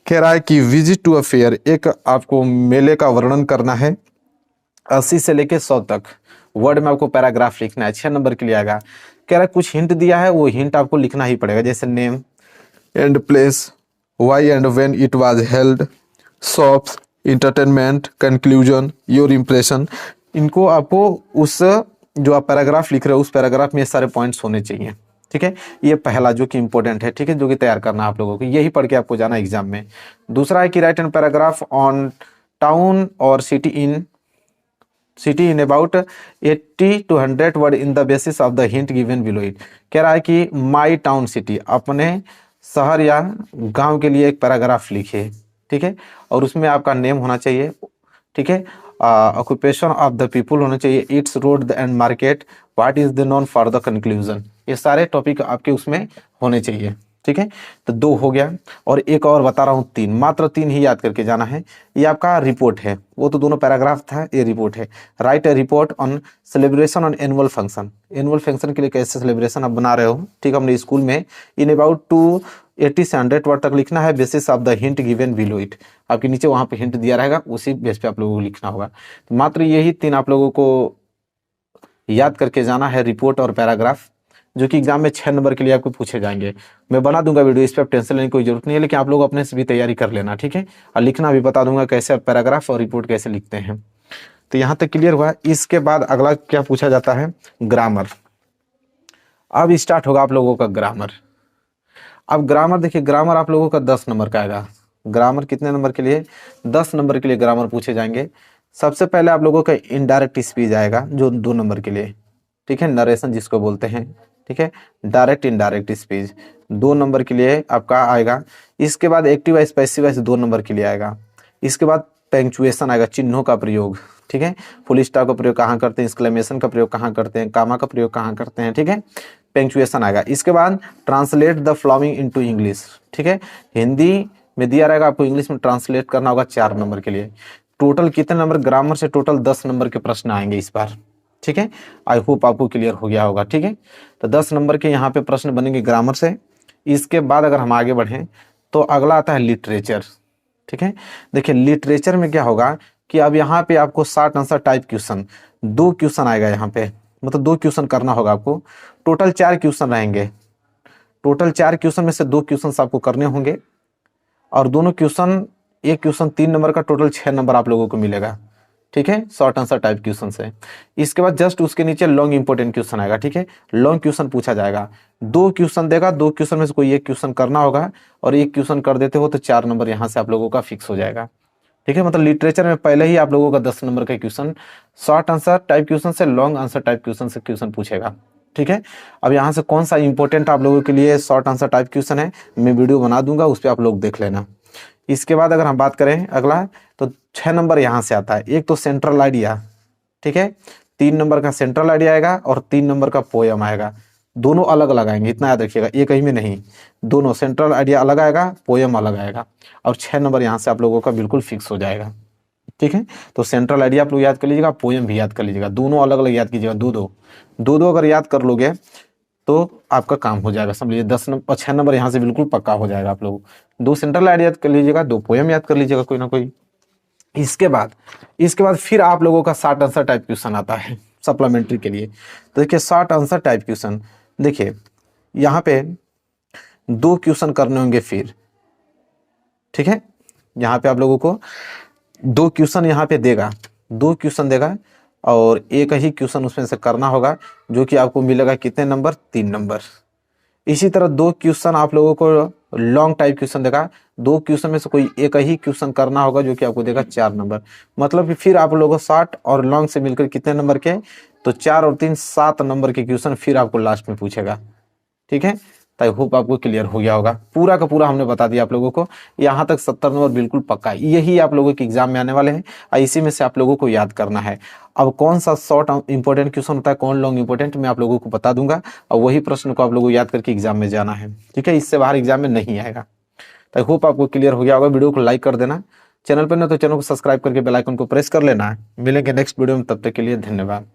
कह रहा है कि विजिट टू अ फेयर, एक आपको मेले का वर्णन करना है, 80 से लेके 100 तक वर्ड में आपको पैराग्राफ लिखना है, 6 नंबर के लिए आएगा। कह रहा है कुछ हिंट दिया है, वो हिंट आपको लिखना ही पड़ेगा, जैसे name and place, why and when it was held, shops, entertainment, conclusion, your impression। इनको आपको उस जो आप पैराग्राफ लिख रहे हो उस पैराग्राफ में ये सारे पॉइंट्स होने चाहिए, ठीक है। ये पहला जो कि इंपॉर्टेंट है, ठीक है, जो कि तैयार करना है आप लोगों को, यही पढ़ के आपको जाना एग्जाम में। दूसरा है कि write an paragraph on town और city in about 80 to 100 word in the basis of the hint given below it. कह रहा है कि माई टाउन सिटी, अपने शहर या गांव के लिए एक पैराग्राफ लिखिए, ठीक है, और उसमें आपका नेम होना चाहिए, ठीक है, ऑक्यूपेशन ऑफ द पीपल होना चाहिए, it's road and market, what is the known for the conclusion. ये सारे टॉपिक आपके उसमें होने चाहिए, ठीक है। तो 2 हो गया, और एक और बता रहा हूँ 3, मात्र 3 ही याद करके जाना है। ये आपका रिपोर्ट है, वो तो दोनों पैराग्राफ था, ये रिपोर्ट है। Right A report on celebration on annual function. Annual function के लिए कैसे सेलिब्रेशन आप बना रहे हो, ठीक, हमने स्कूल में इन अबाउट 280 से 100 वर्ड तक लिखना है, basis of the hint given below it. आपके नीचे वहां पे हिंट दिया रहेगा, उसी बेस पे आप लोगों को लिखना होगा। तो मात्र यही 3 आप लोगों को याद करके जाना है, रिपोर्ट और पैराग्राफ, जो कि एग्जाम में 6 नंबर के लिए आपको पूछे जाएंगे। मैं बना दूंगा वीडियो, इस पर आप टेंशन लेने की कोई जरूरत नहीं है, लेकिन आप लोग अपने से भी तैयारी कर लेना, ठीक है। और लिखना भी बता दूंगा कैसे आप पैराग्राफ और रिपोर्ट कैसे लिखते हैं। तो यहाँ तक क्लियर हुआ। इसके बाद अगला क्या पूछा जाता है, ग्रामर। अब स्टार्ट होगा आप लोगों का ग्रामर। अब ग्रामर देखिए, ग्रामर आप लोगों का 10 नंबर का आएगा। ग्रामर कितने नंबर के लिए, 10 नंबर के लिए ग्रामर पूछे जाएंगे। सबसे पहले आप लोगों का इनडायरेक्ट स्पीच आएगा, जो 2 नंबर के लिए, ठीक है, नरेशन जिसको बोलते हैं, ठीक है। डायरेक्ट इनडायरेक्ट स्पीच 2 नंबर के लिए आपका आएगा। इसके बाद active voice passive wise 2 number के लिए आएगा। इसके बाद पंक्चुएशन आएगा, चिन्हों का प्रयोग, ठीक है, फुल स्टॉप का प्रयोग कहाँ करते हैं, एक्सक्लेमेशन का प्रयोग कहाँ करते हैं, कामा का प्रयोग कहाँ करते हैं, ठीक है, पंक्चुएशन आएगा। इसके बाद translate the following into English, ठीक है, हिंदी में दिया रहेगा, आपको इंग्लिश में ट्रांसलेट करना होगा 4 नंबर के लिए। टोटल कितने नंबर, ग्रामर से टोटल 10 नंबर के प्रश्न आएंगे इस बार, ठीक है। आई होप आपको क्लियर हो गया होगा, ठीक है। तो 10 नंबर के यहाँ पे प्रश्न बनेंगे ग्रामर से। इसके बाद अगर हम आगे बढ़ें तो अगला आता है लिटरेचर, ठीक है। देखिए लिटरेचर में क्या होगा कि अब यहाँ पे आपको 60 आंसर टाइप क्वेश्चन, 2 क्वेश्चन आएगा यहाँ पे, मतलब 2 क्वेश्चन करना होगा आपको। टोटल 4 क्वेश्चन रहेंगे। टोटल 4 क्वेश्चन में से 2 क्वेश्चन आपको करने होंगे, और दोनों क्वेश्चन, एक क्वेश्चन 3 नंबर का, टोटल 6 नंबर आप लोगों को मिलेगा, ठीक है, शॉर्ट आंसर टाइप क्वेश्चन से। इसके बाद जस्ट उसके नीचे लॉन्ग इंपोर्टेंट क्वेश्चन आएगा, ठीक है, लॉन्ग क्वेश्चन पूछा जाएगा। 2 क्वेश्चन देगा, 2 क्वेश्चन में से कोई एक क्वेश्चन करना होगा, और एक क्वेश्चन कर देते हो तो 4 नंबर यहाँ से आप लोगों का फिक्स हो जाएगा, ठीक है। मतलब लिटरेचर में पहले ही आप लोगों का 10 नंबर का question short answer type question से लॉन्ग आंसर टाइप क्वेश्चन से क्वेश्चन पूछेगा, ठीक है। अब यहाँ से कौन सा इंपॉर्टेंट आप लोगों के लिए शॉर्ट आंसर टाइप क्वेश्चन है, मैं वीडियो बना दूंगा, उस पर आप लोग देख लेना। इसके बाद अगर हम बात करें अगला, तो 6 नंबर यहाँ से आता है। एक तो सेंट्रल आइडिया, ठीक है, 3 नंबर का सेंट्रल आइडिया आएगा, और 3 नंबर का पोयम आएगा। दोनों अलग अलग आएंगे, इतना याद रखिएगा, एक ही में नहीं, दोनों सेंट्रल आइडिया अलग आएगा, पोयम अलग आएगा, और 6 नंबर यहाँ से आप लोगों का बिल्कुल फिक्स हो जाएगा, ठीक है। तो सेंट्रल आइडिया आप लोग याद कर लीजिएगा, पोयम भी याद कर लीजिएगा, दोनों अलग अलग याद कीजिएगा, दो अगर याद कर लोगे तो आपका काम हो जाएगा, समझ लीजिए 10 नंबर 6 नंबर यहाँ से बिल्कुल पक्का हो जाएगा। आप लोग 2 सेंट्रल आइडिया याद कर लीजिएगा, 2 पोयम याद कर लीजिएगा कोई ना कोई। इसके बाद फिर आप लोगों का शॉर्ट आंसर टाइप क्वेश्चन आता है सप्लीमेंट्री के लिए। तो देखिए शॉर्ट आंसर टाइप क्वेश्चन, देखिए यहाँ पे 2 क्वेश्चन करने होंगे फिर, ठीक है। यहाँ पे आप लोगों को 2 क्वेश्चन यहाँ पे देगा, 2 क्वेश्चन देगा, और एक ही क्वेश्चन उसमें से करना होगा, जो कि आपको मिलेगा कितने नंबर, 3 नंबर। इसी तरह 2 क्वेश्चन आप लोगों को लॉन्ग टाइप क्वेश्चन देगा, 2 क्वेश्चन में से कोई एक ही क्वेश्चन करना होगा, जो कि आपको देगा 4 नंबर। मतलब कि फिर आप लोगों को शॉर्ट और लॉन्ग से मिलकर कितने नंबर के, तो 4 और 3 7 नंबर के क्वेश्चन फिर आपको लास्ट में पूछेगा, ठीक है। आई होप आपको क्लियर हो गया होगा। पूरा का पूरा हमने बता दिया आप लोगों को, यहाँ तक 70 नंबर बिल्कुल पक्का, यही आप लोगों के एग्जाम में आने वाले हैं, और इसी में से आप लोगों को याद करना है। अब कौन सा शॉर्ट इंपॉर्टेंट क्वेश्चन होता है, कौन लॉन्ग इंपॉर्टेंट, मैं आप लोगों को बता दूंगा, और वही प्रश्न को आप लोगों को याद करके एग्जाम में जाना है, ठीक है। इससे बाहर एग्जाम में नहीं आएगा। तो आई होप आपको क्लियर हो गया होगा। वीडियो को लाइक कर देना, चैनल पर ना तो चैनल को सब्सक्राइब करके बेल आइकन को प्रेस कर लेना है। मिलेंगे नेक्स्ट वीडियो में, तब तक के लिए धन्यवाद।